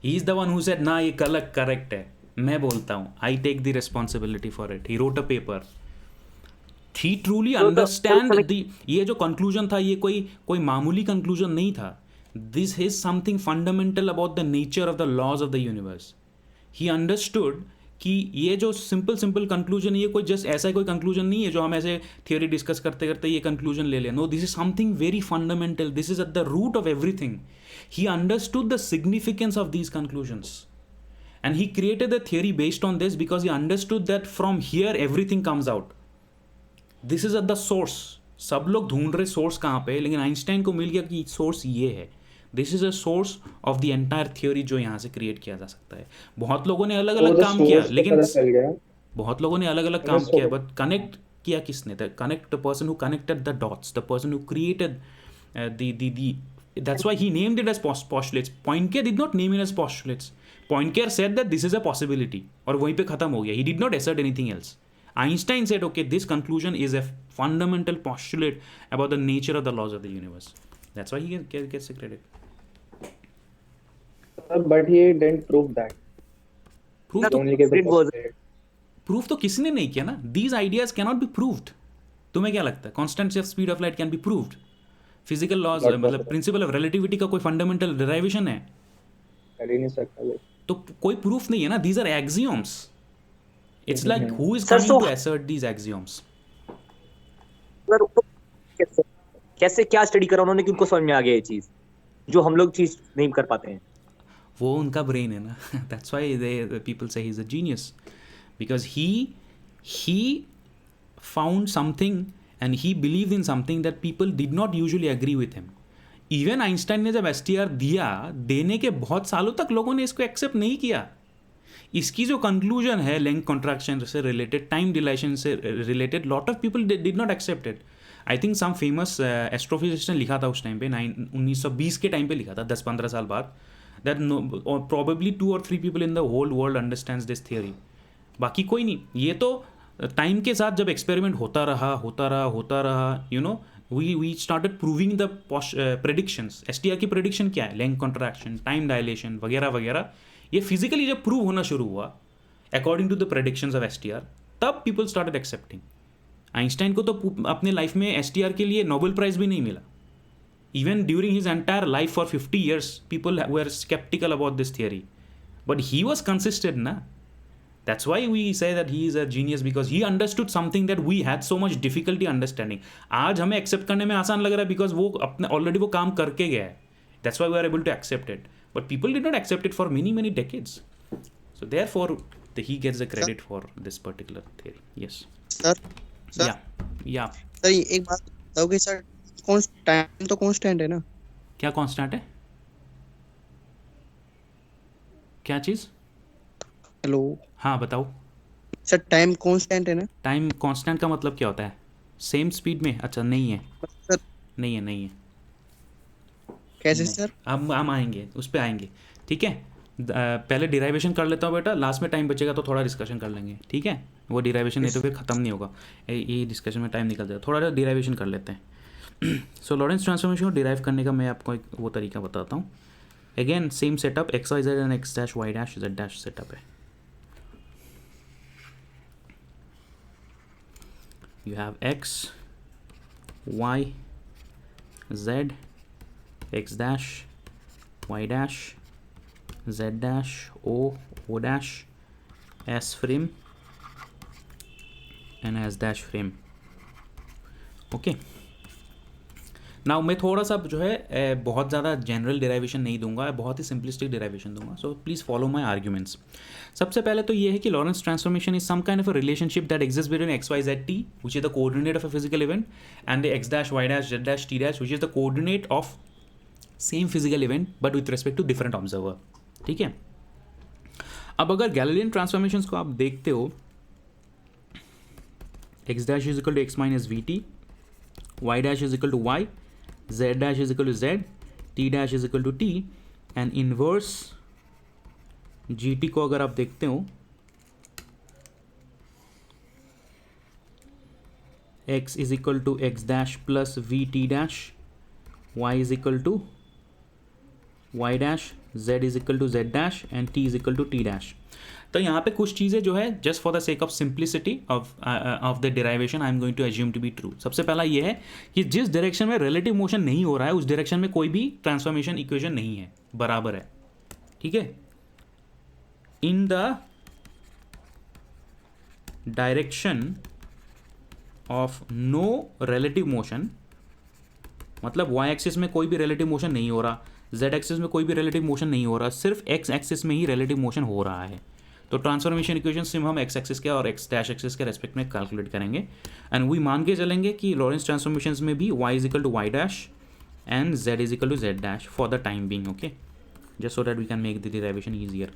He is the one who said ना ये गलत करेक्ट है, मैं बोलता हूँ, I take the responsibility for it. He wrote a paper. He truly understand the, ये जो कंक्लूजन था ये कोई मामूली कंक्लूजन नहीं था. This is something fundamental about the nature of the laws of the universe. He understood कि ये जो सिंपल कंक्लूजन, ये कोई जस्ट ऐसा कोई कंक्लूजन नहीं है जो हम ऐसे थियोरी डिस्कस करते करते ये कंक्लूजन ले लें. No, this is something very fundamental. This is at the root of everything. He understood the significance of these conclusions and he created the theory based on this because he understood that from here everything comes out. This is at the source. सब लोग ढूंढ रहे source कहाँ पे, लेकिन Einstein को मिल गया कि सोर्स ये है. This is a source of the entire theory जो यहाँ से क्रिएट किया जा सकता है. बहुत लोगों ने अलग अलग काम किया, लेकिन बहुत लोगों ने अलग अलग काम किया, बट कनेक्ट किया किसने? The connect, the person who connected the dots, the person who created the that's why he named it as postulates. Poincare did not name it as postulates. Poincare said that this is a possibility, और वहीं पे खत्म हो गया. He did not assert anything else. Einstein said, okay, this conclusion is a fundamental postulate about the nature of the laws of the universe. That's why he gets the credit. But he didn't prove that. Proof तो किसने नहीं किया ना. These ideas cannot be proved. तुम्हें क्या लगता है? Constants of speed of light can be proved. Physical laws, मतलब principle of relativity का कोई fundamental derivation है? कर ही नहीं सकता. तो कोई proof नहीं है ना. These are axioms. It's like who is coming to assert these axioms? कैसे क्या स्टडी करा उन्होंने कि उनको समझ में आ गया ये चीज जो हम लोग चीज नहीं कर पाते हैं? वो उनका ब्रेन है ना. That's why the people say he's a genius, because he found something and he believed in something that people did not usually agree with him. Even Einstein ने जब STR दिया, देने के बहुत सालों तक लोगों ने इसको एक्सेप्ट नहीं किया. इसकी जो कंक्लूजन है लेंथ कॉन्ट्रैक्शन से रिलेटेड, टाइम डिलेशन से related, lot of people did not accept it. I think some famous astrophysicist ने लिखा था उस टाइम पे 1920 के टाइम पे लिखा था, 10-15 साल बाद, that probably 2 or 3 people in the whole world understands this theory. बाकी कोई नहीं. ये तो टाइम के साथ जब एक्सपेरिमेंट होता रहा, you know, we started proving the predictions. STR की प्रेडिक्शन क्या है? लेंथ कॉन्ट्रैक्शन, टाइम डायलेशन वगैरह वगैरह. ये फिजिकली जब प्रूव होना शुरू हुआ according to the predictions of STR, तब पीपल स्टार्टेड एक्सेप्टिंग. आइंस्टाइन को तो अपने लाइफ में एसटीआर के लिए नोबेल प्राइज भी नहीं मिला. Even during his entire life for 50 years, people were skeptical about this theory. But he was consistent, na? That's why we say that he is a genius, because he understood something that we had so much difficulty understanding. आज हमें accept करने में आसान लग रहा है because वो अपने already वो काम करके गया है. That's why we are able to accept it. But people did not accept it for many decades. So therefore, he gets the credit for this particular theory. Yes. Sir. Yeah. Sir, एक बात बताओगे sir, time तो constant है ना? क्या constant है? क्या चीज? हेलो. हाँ बताओ सर. टाइम कांस्टेंट है ना? टाइम कांस्टेंट का मतलब क्या होता है? सेम स्पीड में? अच्छा नहीं है सर. नहीं है. कैसे सर? हम आएंगे उस पर आएंगे, ठीक है. पहले डिराइवेशन कर लेता हूँ बेटा, लास्ट में टाइम बचेगा तो थोड़ा डिस्कशन कर लेंगे, ठीक है. वो डिराइवेशन नहीं तो फिर ख़त्म नहीं होगा, ये डिस्कशन में टाइम निकल जाएगा. थोड़ा डिराइवेशन कर लेते हैं. सो लॉरेंस ट्रांसफॉर्मेशन को डिराइव करने का मैं आपको एक वो तरीका बताता हूँ. Again same setup, x Y z and x dash Y dash Z dash setup है. You have x Y z x dash Y dash Z dash O dash S frame and S dash frame. Okay. Now मैं थोड़ा सा जो है बहुत ज़्यादा general derivation नहीं दूंगा, बहुत ही सिंपलिस्टिक डिराइवेशन दूंगा. So please follow my arguments. सबसे पहले तो ये है कि Lorentz transformation is some kind of a relationship that exist between x Y z t which is the coordinate of a physical event and the x dash Y dash Z dash t dash which is the coordinate of same physical event but with respect to different observer, ठीक है. अब अगर Galilean transformation को आप देखते हो, x dash is equal to x minus v t, y dash is equal to y, z dash is equal to z, t dash is equal to t, and inverse gt को अगर आप देखते हो, x is equal to x dash plus vt dash, y is equal to y dash, z is equal to z dash, and t is equal to t dash. तो यहाँ पे कुछ चीज़ें जो है just for the sake of simplicity of the derivation I am going to assume to be true. सबसे पहला ये है कि जिस डायरेक्शन में रिलेटिव मोशन नहीं हो रहा है उस डायरेक्शन में कोई भी ट्रांसफॉर्मेशन इक्वेशन नहीं है, बराबर है, ठीक है. In the direction of no relative motion, मतलब वाई एक्सिस में कोई भी रिलेटिव मोशन नहीं हो रहा, जेड एक्सिस में कोई भी रिलेटिव मोशन नहीं हो रहा, सिर्फ एक्स एक्सिस में ही रिलेटिव मोशन हो रहा है. तो ट्रांसफॉर्मेशन इक्वेशन सिर्फ हम एक्स एक्सिस के और एक्स डैश एक्सिस के रेस्पेक्ट में कैलकुलेट करेंगे एंड वही मान के चलेंगे कि लॉरेंस ट्रांसफॉर्मेशन में भी y is equal to y dash and z is equal to z dash for the time being, okay, just so that we can make the derivation easier.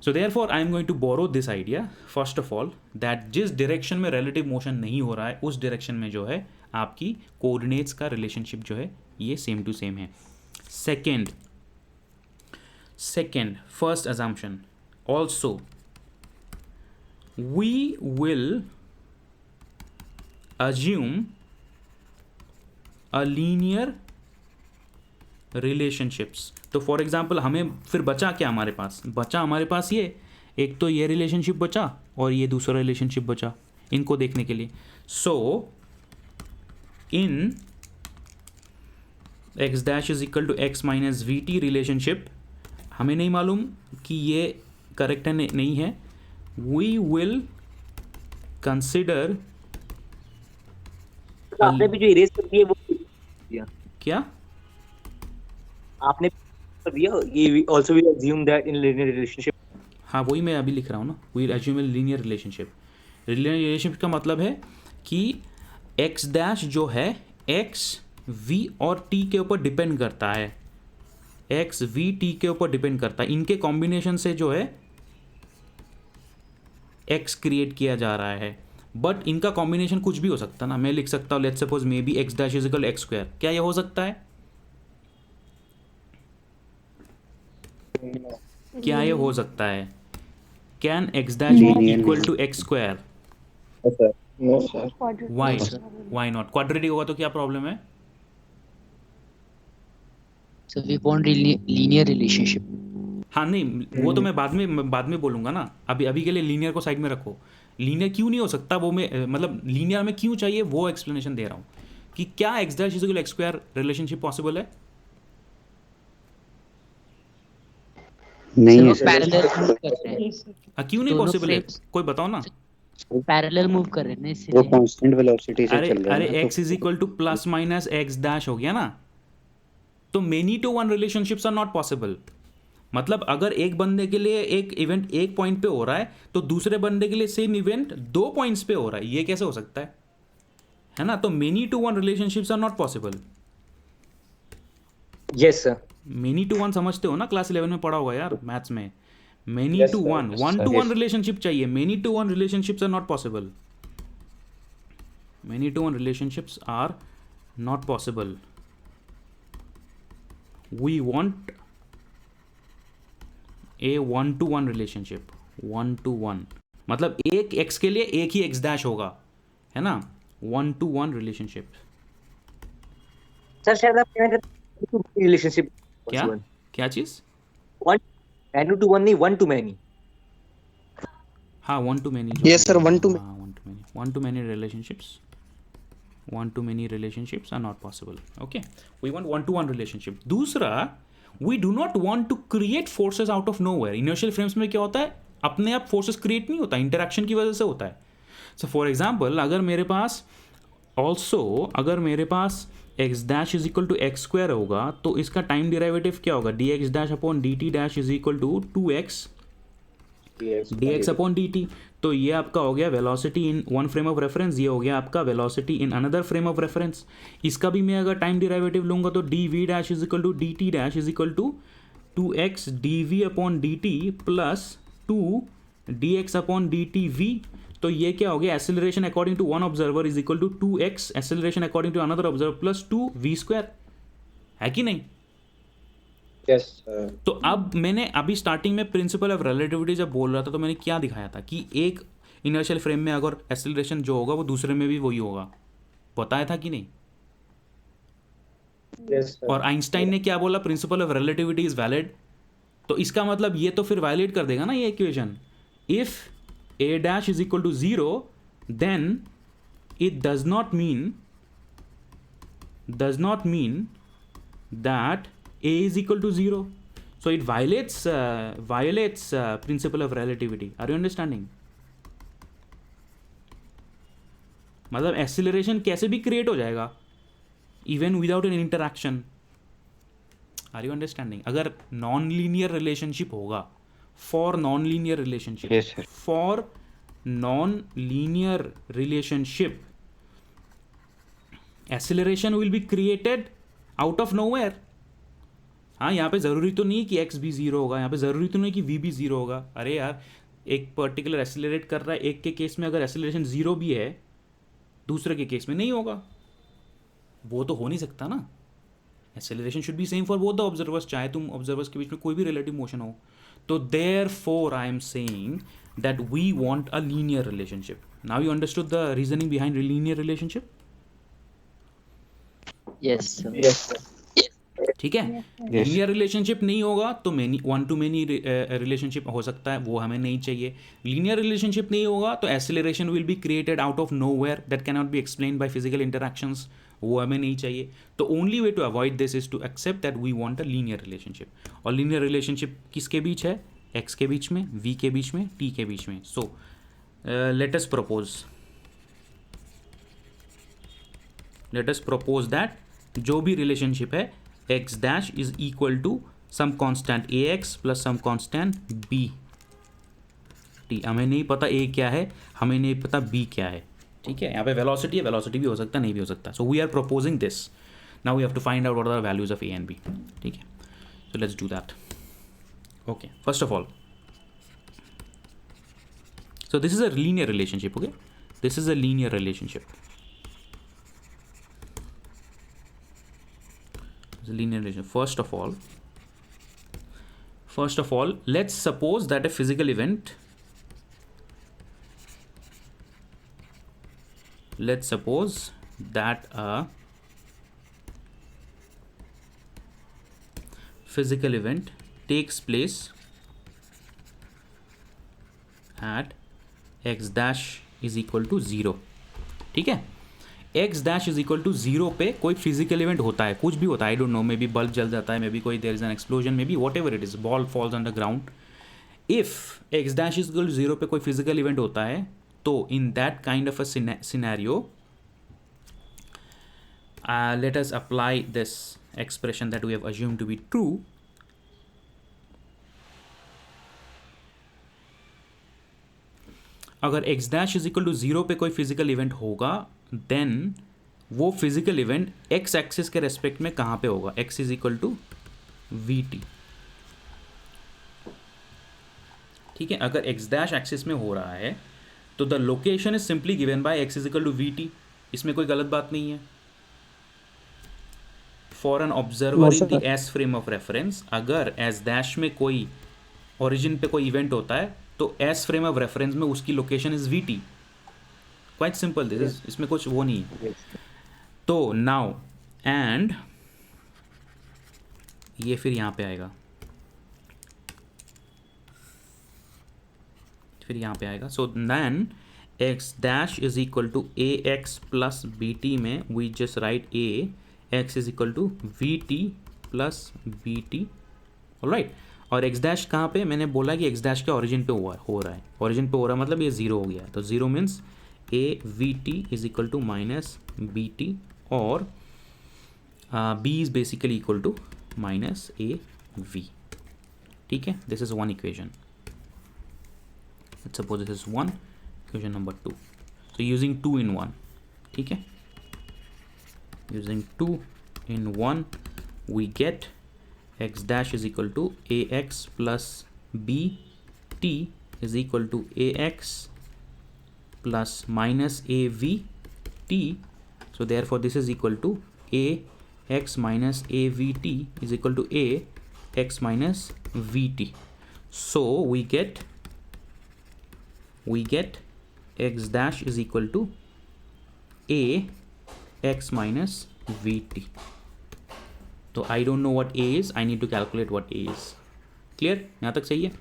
So therefore I am going to borrow this idea first of all that जिस direction में relative motion नहीं हो रहा है उस direction में जो है आपकी कोऑर्डिनेट्स का रिलेशनशिप जो है ये सेम टू सेम है. Second, first assumption, also we will assume a linear relationships. तो फॉर एग्जाम्पल हमें फिर बचा क्या हमारे पास ये एक तो ये रिलेशनशिप बचा और ये दूसरा रिलेशनशिप बचा, इनको देखने के लिए. So in x dash is equal to x minus v t relationship हमें नहीं मालूम कि ये करेक्ट है नहीं है. वी विल कंसिडर, आपने भी जो इरेज कर दिया वो दिया क्या आपने कर दिया, ये also we assume that in linear relationship. हाँ वही मैं अभी लिख रहा हूँ ना, we assume a linear relationship. Linear relationship का मतलब है कि x डैश जो है x v और t के ऊपर डिपेंड करता है, x v t के ऊपर डिपेंड करता है. इनके कॉम्बिनेशन से जो है एक्स क्रिएट किया जा रहा है, बट इनका कॉम्बिनेशन कुछ भी हो सकता है ना। मैं लिख सकता हूँ let's suppose may be x dash is equal x square, क्या ये हो सकता है? क्या ये हो सकता है? Can x dash be equal to x square? No sir. Why not? Quadratic होगा तो क्या प्रॉब्लम है? So we want linear relationship. हाँ नहीं वो तो मैं बाद में बोलूँगा ना, अभी के लिए लीनियर को साइड में रखो। लीनियर क्यों नहीं हो सकता वो मैं मतलब लीनियर में क्यों चाहिए वो एक्सप्लेनेशन दे रहा हूँ कि क्या x dash is equal x square relationship possible है? नहीं है पैरेलल मूव कर रहे हैं। क्यों नहीं पॉसिबल है? कोई बताओ ना। पैरेलल मूव कर रहे हैं ना वो इसलिए। कांस्टेंट वेलोसिटी से चल रहा है अरे ना, x is equal to plus minus x dash हो गया ना, तो many to one relationships are not possible. मतलब अगर एक बंदे के लिए एक इवेंट एक पॉइंट पे हो रहा है तो दूसरे बंदे के लिए सेम इवेंट 2 पॉइंट्स पे हो रहा है, ये कैसे हो सकता है ना? तो many to one relationships are not possible. Yes sir. Many to one समझते हो ना, क्लास 11 में पढ़ा होगा यार मैथ्स में। Many to one, one to one relationship चाहिए, many to one relationships are not possible. Many to one relationships are not possible. We want a one to one relationship, one to one मतलब एक x के लिए एक ही x dash होगा, है ना? One to one relationship. Sir शायद आप रिलेशनशिप क्या चीज? वन मैनी टू वन नहीं, वन टू मैनी। हाँ one to many. Yes sir, one to many relationships, one to many relationships are not possible. Okay, we want one to one relationship. दूसरा, we do not want to create forces out of nowhere. Inertial frames में क्या होता है, अपने आप forces create नहीं होता, interaction की वजह से होता है। सो फॉर एग्जाम्पल अगर मेरे पास x dash is equal to x square होगा तो इसका टाइम डिराइवेटिव क्या होगा? D x dash upon d t dash is equal to 2x d x upon d t. तो ये आपका हो गया velocity in one frame of reference, ये हो गया आपका velocity in another frame of reference. इसका भी मैं अगर टाइम डिराइवेटिव लूंगा तो d v dash is equal to D t dash is equal to 2x d v upon d t plus 2 d x upon d t v. तो ये क्या हो गया? Acceleration according to one observer is equal to 2x acceleration according to another observer plus 2v square, है कि नहीं? Yes. तो अब मैंने अभी स्टार्टिंग में प्रिंसिपल ऑफ रिलेटिविटी जब बोल रहा था तो मैंने क्या दिखाया था कि एक इनर्शियल फ्रेम में अगर एक्सेलरेशन जो होगा वो दूसरे में भी वही होगा, बताया था कि नहीं? यस। और आइंस्टाइन ने क्या बोला? Principal of relativity is valid. तो इसका मतलब ये तो फिर वायलेट कर देगा ना ये equation. If a dash is equal to 0 then it does not mean that a is equal to 0, so it violates principle of relativity. Are you understanding? मतलब एक्सीलरेशन कैसे भी क्रिएट हो जाएगा even without an interaction. Are you understanding? अगर non linear relationship होगा, for non-linear relationship, yes sir, for non-linear relationship acceleration will be created out of nowhere। हाँ, यहाँ पे ज़रूरी तो नहीं कि x भी 0 होगा, यहाँ पे ज़रूरी तो नहीं कि v भी 0 होगा। अरे यार, एक पर्टिकुलर एक्सेलरेट कर रहा है, एक के केस में अगर एक्सेलरेशन 0 भी है दूसरे के केस में नहीं होगा, वो तो हो नहीं सकता ना। Acceleration should be same for both the observers, चाहे तुम ऑब्जर्वर्स के बीच में कोई भी रिलेटिव मोशन हो। So therefore I am saying that we want a linear relationship. Now you understood the reasoning behind linear relationship? Yes sir. Yes sir. ठीक है? लीनियर रिलेशनशिप नहीं होगा तो वन टू मैनी रिलेशनशिप हो सकता है, वो हमें नहीं चाहिए। लीनियर रिलेशनशिप नहीं होगा तो acceleration will be created out of nowhere that can not be explained by physical interactions, वो हमें नहीं चाहिए। तो only way to avoid this is to accept that we want a linear relationship. और linear relationship किसके बीच है? x के बीच में, v के बीच में, t के बीच में। So let us propose that जो भी रिलेशनशिप है x dash is equal to some constant ax plus some constant b t। हमें नहीं पता a क्या है, हमें नहीं पता b क्या है, ठीक है? यहाँ पे वेलोसिटी है, वेलोसिटी भी हो सकता है, नहीं भी हो सकता। So we are proposing this, now we have to find out what are the values of a and b, ठीक है? So let's do that. Okay, first of all, So this is a linear relationship, okay? This is a linear relationship. It's a linear relationship. First of all, let's suppose that a physical event, let's suppose that a physical event takes place at x dash is equal to 0. ठीक है, x dash is equal to 0 पे कोई physical event होता है, कुछ भी होता है, I don't know, maybe bulb जल जाता है, मे बी कोई there is an explosion, maybe whatever it is, ball falls on the ground. If x dash is equal to 0 पे कोई फिजिकल इवेंट होता है, तो in that kind of a scenario let us apply this expression that we have assumed to be true. अगर x dash is equal to 0 पे कोई physical event होगा, then वो फिजिकल इवेंट x एक्सिस के respect में कहाँ पे होगा, x is equal to vt. ठीक है, अगर x dash एक्सिस में हो रहा है तो the location is simply given by x is equal to vt. इसमें कोई गलत बात नहीं है. For an observer in the S frame of reference, अगर एस डैश में कोई ओरिजिन पे कोई इवेंट होता है तो एस फ्रेम ऑफ रेफरेंस में उसकी location is vt. Quite simple this is, इसमें कुछ वो नहीं है. तो नाउ एंड ये फिर यहाँ पे आएगा, फिर यहाँ पे आएगा. So then x dash is equal to a x plus b t में we just write a x is equal to v t plus b t. Alright, और एक्स डैश कहाँ पे, मैंने बोला कि एक्स डैश के ओरिजिन पे हो रहा है, ओरिजिन पे हो रहा है मतलब ये जीरो हो गया. तो zero means a v t is equal to minus b t, और b is basically equal to minus a v. ठीक है, this is one equation. Let's suppose this is 1, equation number 2. So using 2 in 1, ठीक है, using 2 in 1 we get x dash is equal to ax plus bt is equal to ax plus minus avt. So therefore this is equal to ax minus avt is equal to ax minus vt. So we get x dash is equal to a x minus vt. तो I don't know what a is, I need to calculate what a is. Clear? यहाँ तक सही है?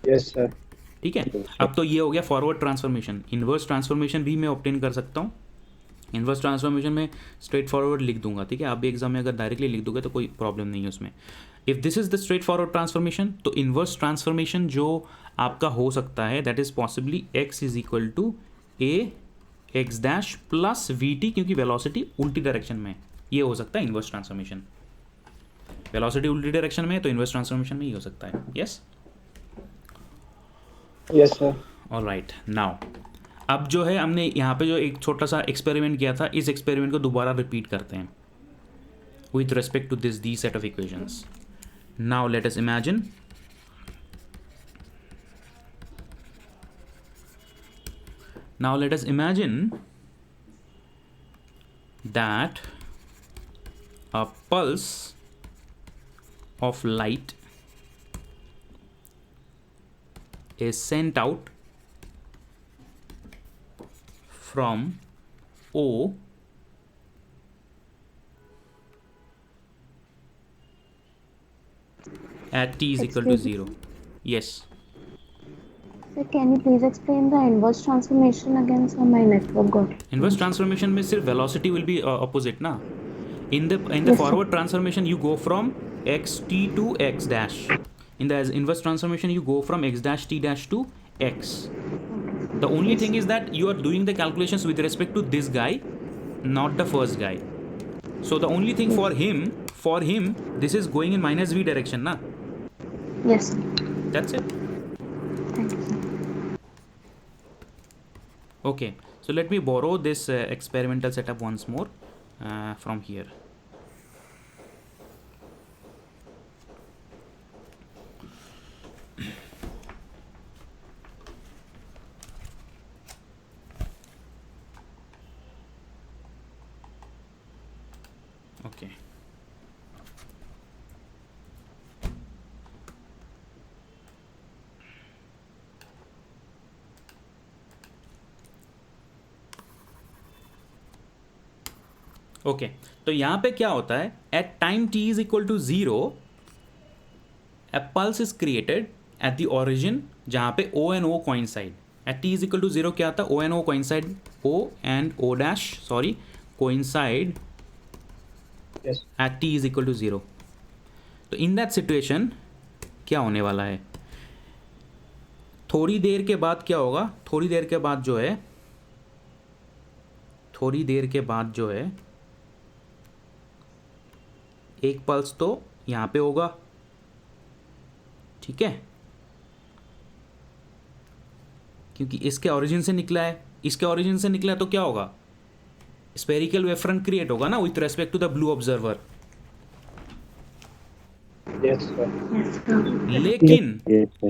Yes sir. ठीक है, अब तो ये हो गया फॉरवर्ड ट्रांसफॉर्मेशन. इन्वर्स ट्रांसफॉर्मेशन भी मैं ऑब्टेन कर सकता हूँ. इन्वर्स ट्रांसफॉर्मेशन में स्ट्रेट फॉरवर्ड लिख दूंगा. ठीक है, आप भी एग्जाम में अगर डायरेक्टली लिख दोगे तो कोई प्रॉब्लम नहीं है उसमें. If this is the straightforward transformation, तो इन्वर्स ट्रांसफॉर्मेशन जो आपका हो सकता है that is possibly x is equal to a x dash plus we t, क्योंकि वेलोसिटी उल्टी डायरेक्शन में, ये हो सकता है इन्वर्स ट्रांसफॉर्मेशन. वेलोसिटी उल्टी डायरेक्शन में है तो इन्वर्स ट्रांसफॉर्मेशन में ही हो सकता है. Yes yes sir. Alright, now अब जो है हमने यहाँ पे जो एक छोटा सा एक्सपेरिमेंट किया था, इस एक्सपेरिमेंट को दोबारा रिपीट करते हैं with respect to this the set of equations. Now let us imagine that a pulse of light is sent out from O at t is equal to 0. Yes. Sir, can you please explain the inverse transformation again? So my network got. Inverse transformation में सिर्फ velocity will be opposite ना. In the forward transformation you go from x t to x dash. In the inverse transformation you go from x dash t dash to x. The only thing is that you are doing the calculations with respect to this guy, not the first guy. So the only thing for him this is going in minus v direction na. Yes. That's it. Thank you, sir. Okay, so let me borrow this experimental setup once more from here. Okay. Okay तो यहाँ पे क्या होता है, at time t is equal to 0 a pulse is created at the origin जहाँ पे O and O coincide. At t is equal to 0 क्या आता है, O and O coincide, O and O dash sorry coincide at t is equal to 0. तो in that situation क्या होने वाला है, थोड़ी देर के बाद क्या होगा, थोड़ी देर के बाद जो है एक पल्स तो यहाँ पे होगा, ठीक है, क्योंकि इसके ओरिजिन से निकला है, इसके ओरिजिन से निकला है तो क्या होगा, स्फेरिकल वेव फ्रंट क्रिएट होगा ना with respect to the blue observer.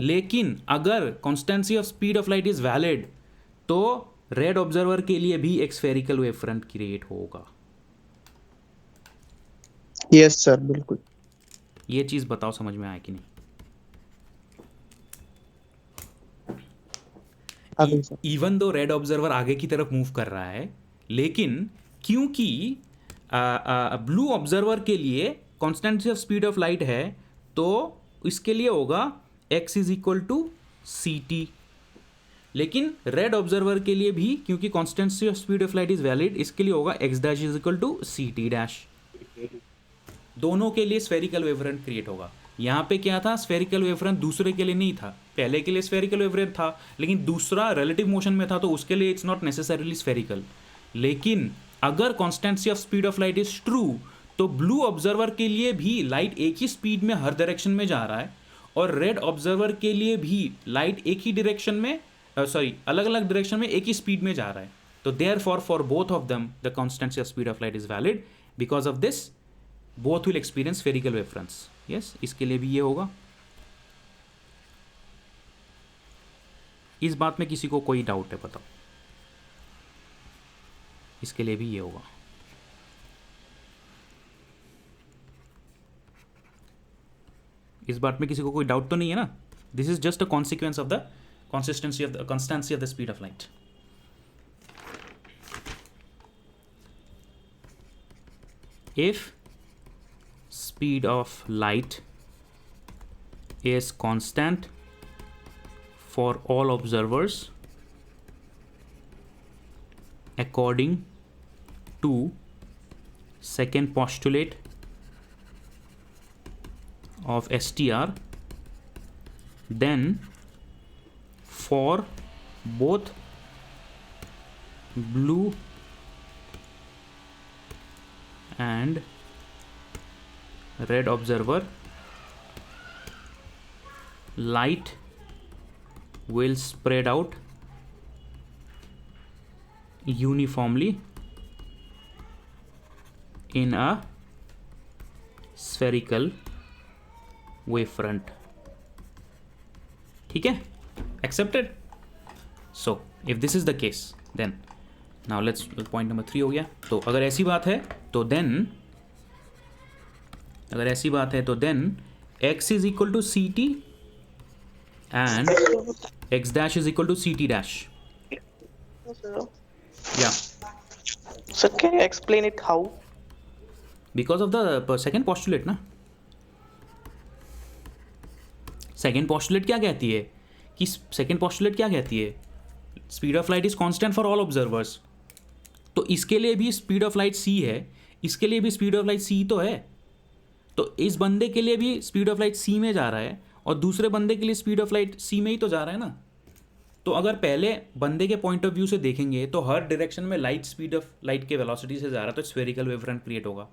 लेकिन अगर constancy of speed of light is valid तो रेड ऑब्जर्वर के लिए भी एक स्फेरिकल वेव फ्रंट क्रिएट होगा। यस सर, बिल्कुल। ये चीज बताओ समझ में आया कि नहीं। इवन दो रेड ऑब्जर्वर आगे की तरफ मूव कर रहा है, लेकिन क्योंकि ब्लू ऑब्जर्वर के लिए constancy of speed of light है तो इसके लिए होगा x is equal to c t, लेकिन रेड ऑब्जर्वर के लिए भी क्योंकि constancy of speed of light is valid इसके लिए होगा x dash is equal to c t dash. दोनों के लिए स्फेरिकल वेव फ्रंट क्रिएट होगा। यहाँ पे क्या था, स्फेरिकल वेव फ्रंट दूसरे के लिए नहीं था, पहले के लिए स्फेरिकल वेव फ्रंट था लेकिन दूसरा रिलेटिव मोशन में था तो उसके लिए इट्स नॉट नेसेसरीली स्फेरिकल। लेकिन अगर constancy of speed of light is true तो ब्लू ऑब्जर्वर के लिए भी लाइट एक ही स्पीड में हर डायरेक्शन में जा रहा है और रेड ऑब्जर्वर के लिए भी लाइट एक ही डायरेक्शन में अलग अलग डायरेक्शन में एक ही स्पीड में जा रहा है। तो therefore for both of them the constituency of speed of light is valid, because of this both will experience spherical wave fronts. Yes, इसके लिए भी ये होगा। इस बात में किसी को कोई डाउट है बताओ, इसके लिए भी ये होगा। इस बात में किसी को कोई डाउट तो नहीं है ना। This is just a consequence of the consistency of the constancy of the speed of light. If speed of light is constant for all observers according to second postulate of STR, then for both blue and red observer, light will spread out uniformly in a spherical wavefront. ठीक है, accepted? So if this is the case then now let's point number 3 हो गया। तो अगर ऐसी बात है तो then x is equal to ct and x dash is equal to ct dash. Yeah. So can you explain it how? Because of the second postulate ना। second postulate क्या कहती है कि सेकेंड पोस्टुलेट क्या कहती है, speed of light is constant for all observers. तो इसके लिए भी स्पीड ऑफ लाइट c है, इसके लिए भी स्पीड ऑफ लाइट c तो है, तो इस बंदे के लिए भी स्पीड ऑफ लाइट c में जा रहा है और दूसरे बंदे के लिए स्पीड ऑफ लाइट c में ही तो जा रहा है ना। तो अगर पहले बंदे के पॉइंट ऑफ व्यू से देखेंगे तो हर डायरेक्शन में लाइट स्पीड ऑफ लाइट के वेलोसिटी से जा रहा है तो स्फेरिकल वेव फ्रंट क्रिएट होगा,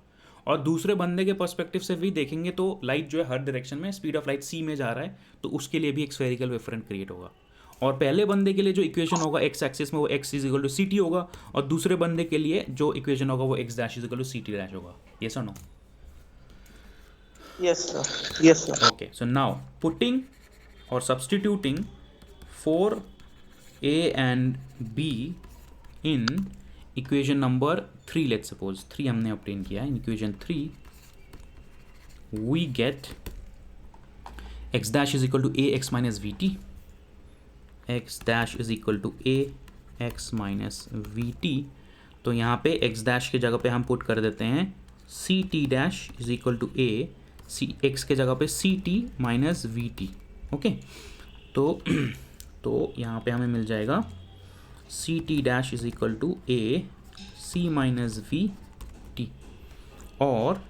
और दूसरे बंदे के पर्सपेक्टिव से भी देखेंगे तो लाइट जो है हर डायरेक्शन में स्पीड ऑफ लाइट c में जा रहा है तो उसके लिए भी एक स्फेरिकल वेव फ्रंट क्रिएट होगा। और पहले बंदे के लिए जो इक्वेशन होगा x एक्सिस में वो x is equal to ct होगा और दूसरे बंदे के लिए जो इक्वेशन होगा वो x dash is equal to ct dash होगा। यस और no? Yes sir. Yes sir. Okay, so now putting or substituting for a and b in equation number 3, let's suppose 3 हमने ऑब्टेन किया है. In equation 3 we get x dash is equal to ax minus vt. x dash is equal to ax minus vt. तो यहाँ पे x dash के जगह पे हम पुट कर देते हैं ct dash is equal to a x के जगह पे ct minus vt. ओके, तो यहाँ पे हमें मिल जाएगा ct dash is equal to a c minus vt और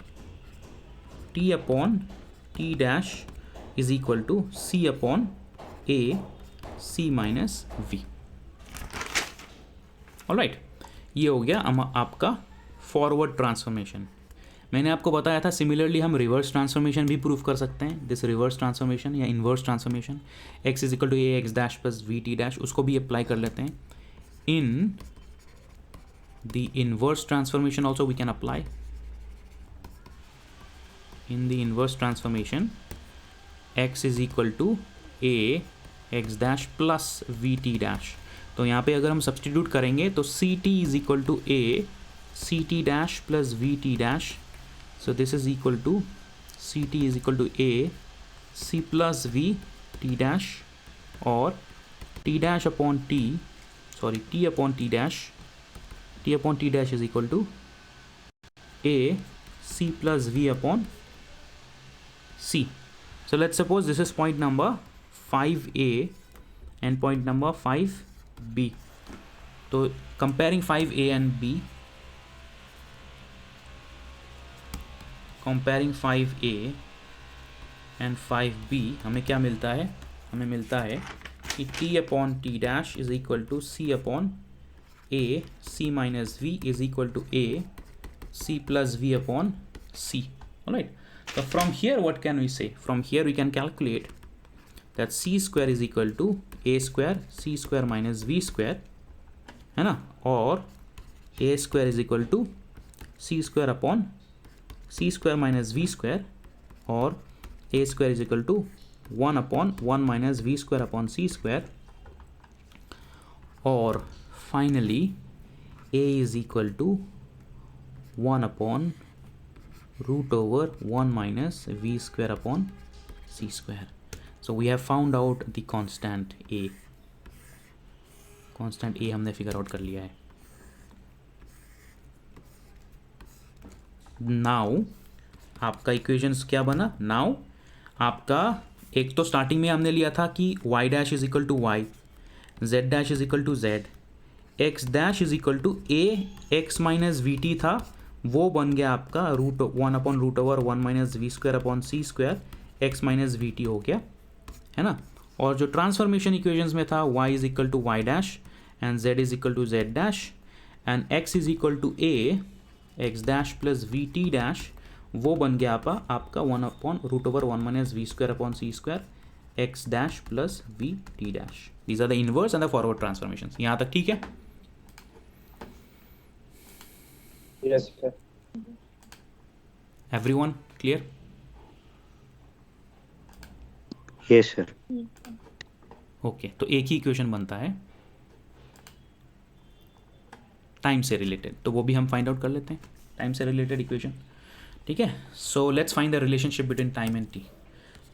t upon t dash is equal to c upon a c minus v. Alright, ये हो गया आपका फॉरवर्ड ट्रांसफॉर्मेशन. मैंने आपको बताया था सिमिलरली हम रिवर्स ट्रांसफॉर्मेशन भी प्रूव कर सकते हैं. दिस रिवर्स ट्रांसफॉर्मेशन या inverse transformation x is equal to a x dash plus we T dash, उसको भी अप्लाई कर लेते हैं. In the inverse transformation also we can apply. In the inverse transformation x is equal to a x dash plus we T dash. तो यहाँ पे अगर हम सब्सटीट्यूट करेंगे तो c t is equal to a c t dash plus we T dash. So this is equal to c t is equal to a c plus we T dash और t dash upon t, sorry t upon t dash is equal to a c plus v upon c. So let's suppose this is point number 5a and point number 5b. So comparing 5a and b, comparing 5a and 5b, हमें क्या मिलता है? हमें मिलता है कि t upon t dash is equal to c upon a c minus v is equal to a c plus v upon c. Alright. So from here what can we say? From here we can calculate that c square is equal to a square c square minus v square, है ना, और a square is equal to c square upon c square minus v square और a square is equal to 1 upon 1 minus v square upon c square और finally a is equal to 1 upon root over 1 minus v square upon c square. So we have found out the constant a. Constant a हमने figure out कर लिया है. Now आपका equations क्या बना? Now आपका एक तो starting में हमने लिया था कि y dash is equal to y, z dash is equal to z, x dash is equal to a x minus vt था, वो बन गया आपका root 1 upon root over 1 minus v square upon c square x minus v t हो गया, है ना. और जो ट्रांसफॉर्मेशन इक्वेशंस में था y is equal to y dash and z is equal to z dash and x is equal to a x dash plus we T dash, वो बन गया आपका 1 upon root over 1 minus v square upon c square x dash plus we T dash. These are the inverse and the forward transformation. यहाँ तक ठीक है? Yes, sir. Everyone clear? Yes, sir. Okay, तो एक ही इक्वेशन बनता है time से related, तो वो भी हम फाइंड आउट कर लेते हैं. टाइम से रिलेटेड इक्वेशन, ठीक है. So let's find the relationship between time and T.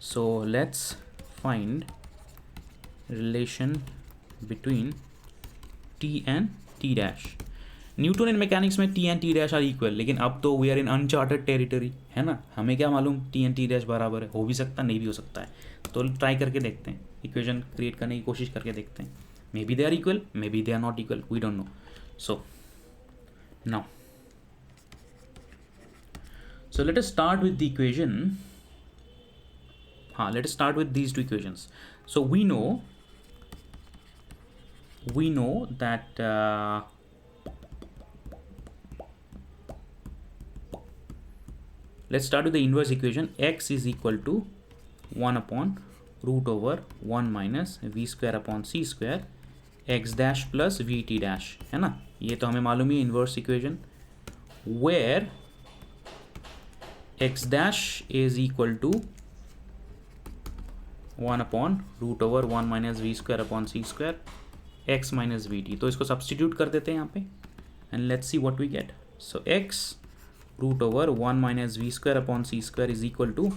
So let's find relation between T and T dash. Newton and mechanics में T and T dash are equal, लेकिन अब तो we are in uncharted territory, है ना. हमें क्या मालूम T and T dash बराबर है, हो भी सकता नहीं भी हो सकता है. तो ट्राई करके देखते हैं, इक्वेशन क्रिएट करने की कोशिश करके देखते हैं. Maybe they are equal, maybe they are not equal, we don't know. So now so let us start with the equation. Let us start with these two equations. So we know that let's start with the inverse equation. X is equal to 1 upon root over 1 minus v square upon c square x dash plus vt dash, है ना. ये तो हमें मालूम ही inverse equation, where x dash is equal to 1 upon root over 1 minus v square upon c square x minus vt. तो इसको substitute कर देते हैं यहाँ पे. and let's see what we get. So x root over 1 minus v square upon c square is equal to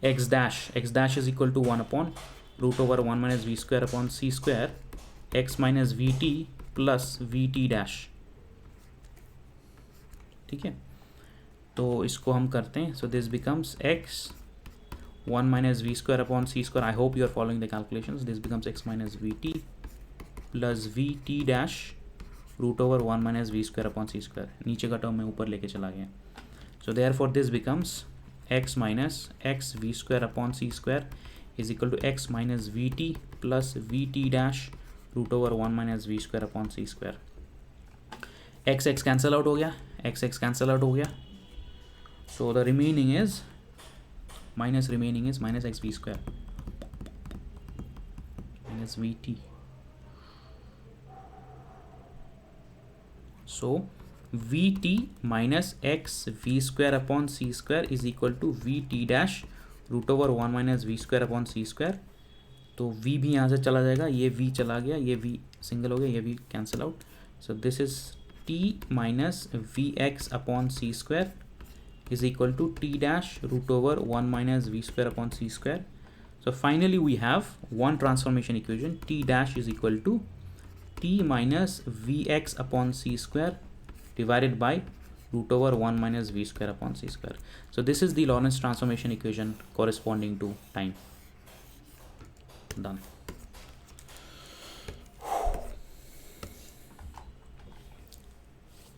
x dash is equal to 1 upon root over 1 minus v square upon c square x minus vt plus vt dash. ठीक है, तो इसको हम करते हैं. So this becomes x 1 minus v square upon c square. I hope you are following the calculations. This becomes x minus vt plus vt dash root over 1 minus v square upon c square. नीचे का term मैं ऊपर लेके चला गया. So therefore this becomes x minus x v square upon c square is equal to x minus vt plus vt dash root over 1 minus v square upon c square. x x cancel out हो गया, x x cancel out हो गया. So the remaining is minus x v square minus vt. So vt minus x v square upon c square is equal to vt dash root over 1 minus v square upon c square. तो v भी यहाँ से चला जाएगा, ये v चला गया, ये v सिंगल हो गया, ये v cancel out. So this is t minus vx upon c square is equal to t dash root over 1 minus v square upon c square. So finally we have one transformation equation. T dash is equal to t minus vx upon c square divided by root over 1 minus v square upon c square. So this is the Lorentz transformation equation corresponding to time. Done.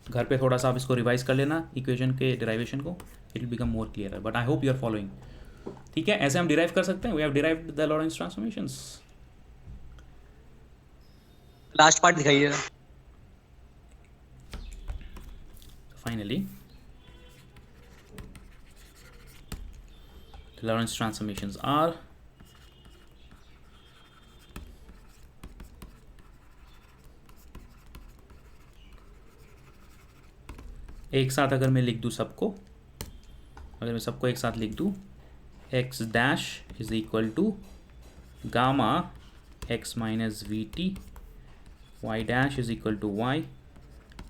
घर पे थोड़ा सा आप इसको revise कर लेना equation के derivation को, it will become more clear. But I hope you are following. ठीक है, ऐसे हम डिराइव कर सकते हैं. We have derived the Lorentz transformations. Last part दिखाइए. Finally, the Lorentz transformations are एक साथ अगर मैं लिख दूँ सबको, अगर मैं सबको एक साथ लिख दूँ, x dash is equal to gamma x minus vt, y dash is equal to y,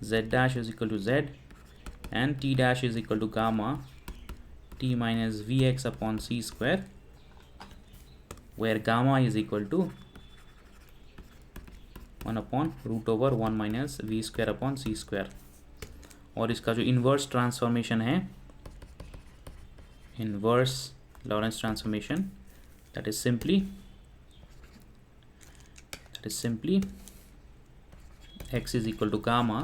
z dash is equal to z, and t dash is equal to gamma t minus vx upon c square, where gamma is equal to 1 upon root over 1 minus v square upon c square. और इसका जो inverse transformation है, inverse Lorentz transformation, that is simply x is equal to gamma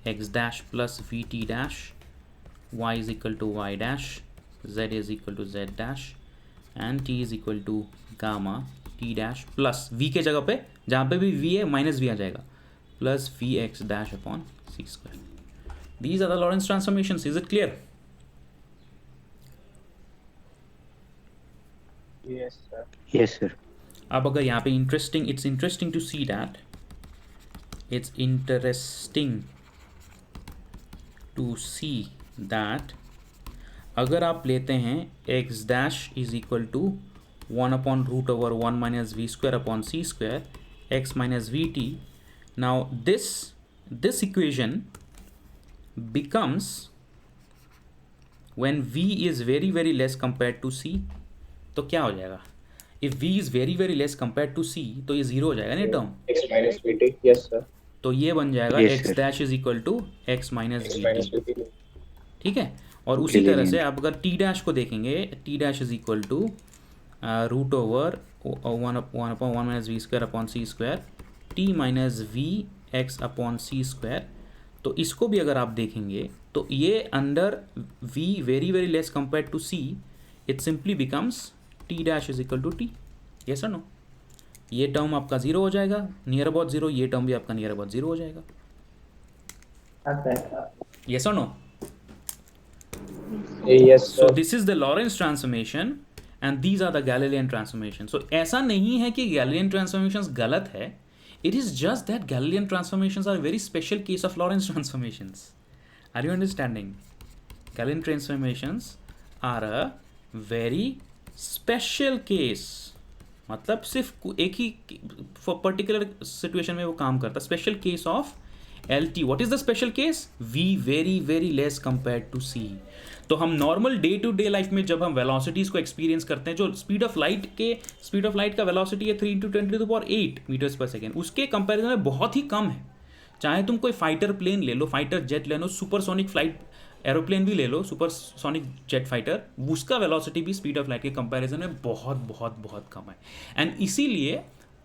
x dash plus vt dash, y is equal to y dash, z is equal to z dash, and t is equal to gamma t dash plus v के जगह पे जहाँ पे भी v है minus v आ जाएगा, plus vx dash upon c square. These are the Lorentz transformations. Is it clear? Yes sir. Yes sir. अब अगर यहाँ पे it's interesting to see that, it's interesting to see that अगर आप लेते हैं x dash is equal to 1 upon root over 1 minus v square upon c square x minus vt. Now this equation becomes when v is very very less compared to c. तो क्या हो जाएगा? If v is very very less compared to c, तो ये zero हो जाएगा ना term. x minus vt. Yes sir. तो ये बन जाएगा Yes, x sir. dash is equal to x minus x vt. minus vt. ठीक है, और उसी तरह से आप अगर t dash को देखेंगे, t dash is equal to root over 1 upon 1 minus v square upon c square t minus v x upon c square. तो इसको भी अगर आप देखेंगे तो ये under v very very less compare to c, it simply becomes t dash is equal to t. Yes और no? ये टर्म आपका जीरो हो जाएगा, नियर अबाउट जीरो. ये टर्म भी आपका नियर अबाउट जीरो हो जाएगा. यस और no? Yes So sir. this is the Lorentz transformation and these are the Galilean transformations. So ऐसा नहीं है कि Galilean transformations गलत है. It is just that Galilean transformations are a very special case of Lorentz transformations. Are you understanding? Galilean transformations are a very special case. मतलब सिर्फ एक ही particular situation में वो काम करता है. Special case of LT, what is the special case? V very less compared to C. तो हम normal day to day life में जब हम वेलोसिटीज को एक्सपीरियंस करते हैं, जो स्पीड ऑफ लाइट का वेलोसिटी है 3 × 10⁸ मीटर्स पर सेकेंड, उसके कंपैरिजन में बहुत ही कम है। चाहे तुम कोई फाइटर प्लेन ले लो, फाइटर जेट ले लो, सुपरसोनिक फ्लाइट एरोप्लेन भी ले लो, सुपरसोनिक जेट फाइटर, उसका वेलोसिटी भी स्पीड ऑफ लाइट के कंपैरिजन में बहुत कम है। एंड इसीलिए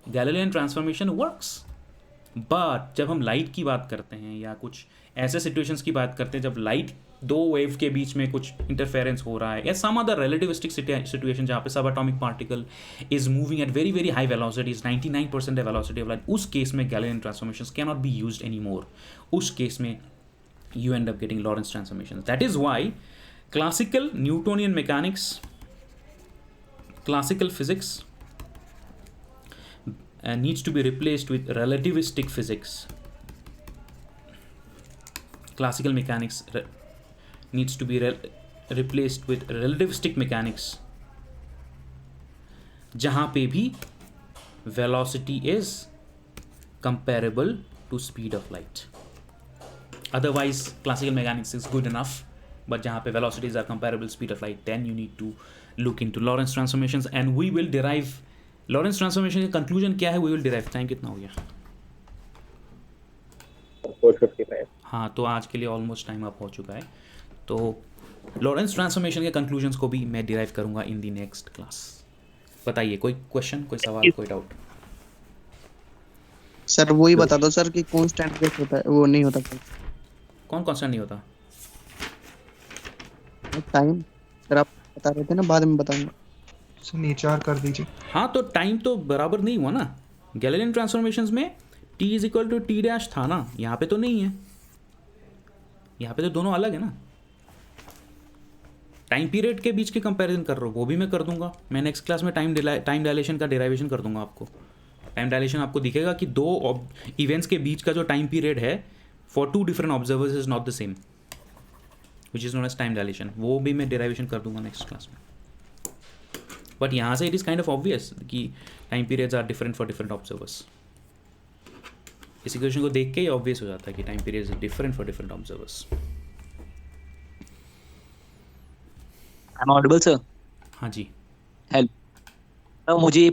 गैलीलियन ट्रांसफॉर्मेशन वर्क्स। बट जब हम लाइट की बात करते हैं या कुछ ऐसे सिचुएशंस की बात करते हैं जब लाइट दो वेव के बीच में कुछ इंटरफेरेंस हो रहा है या सम अदर रिलेटिविस्टिक सिचुएशन जहाँ पे सब atomic particle is moving at very high velocities, 99% velocity of light, उस केस में Galilean transformations can not be used any more. उस केस में you end up getting Lorentz transformations. That is why classical Newtonian mechanics, classical physics needs to be replaced with relativistic physics. Classical mechanics needs to be replaced with relativistic mechanics, जहाँ पे भी velocity is comparable to speed of light. Otherwise classical mechanics is good enough, but जहाँ पे velocities are comparable speed of light, then you need to look into Lorentz transformations and we will derive Lorentz transformation का conclusion क्या है, we will derive। Time कितना हो गया? 4:55। हाँ, तो आज के लिए ऑलमोस्ट टाइम अप हो चुका है। तो Lorentz ट्रांसफॉर्मेशन के कंक्लूजन्स को भी मैं डिराइव करूँगा इन दी नेक्स्ट क्लास। बताइए, कोई क्वेश्चन, कोई सवाल, कोई डाउट? सर वही बता दो सर कि कांस्टेंट केस होता है, वो नहीं होता। कौन कांस्टेंट नहीं होता? टाइम सर आप बता रहे थे ना, बाद में बताऊंगा। सर नीचे और कर दीजिए। हाँ, तो टाइम तो बराबर नहीं हुआ ना। गैलीलियन ट्रांसफॉर्मेशंस में t = t' था ना, यहाँ पे तो नहीं है। यहाँ पे तो दोनों अलग है ना। टाइम पीरियड के बीच के कंपैरिजन कर रहा हूँ, वो भी मैं कर दूंगा। मैं नेक्स्ट क्लास में टाइम डायलेशन का डेरिवेशन कर दूंगा आपको। टाइम डायलेशन आपको दिखेगा कि दो इवेंट्स के बीच का जो टाइम पीरियड है for 2 different observers is not the same, which is known as time dilation. वो भी मैं डेरिवेशन कर दूंगा नेक्स्ट क्लास में। बट यहाँ से it is kind of obvious कि time periods are different for different observers. इस इक्वेशन को देख के ही ऑब्वियस हो जाता है कि time period is different for different observers. I am audible sir? हाँ जी। हेल्प, मुझे ये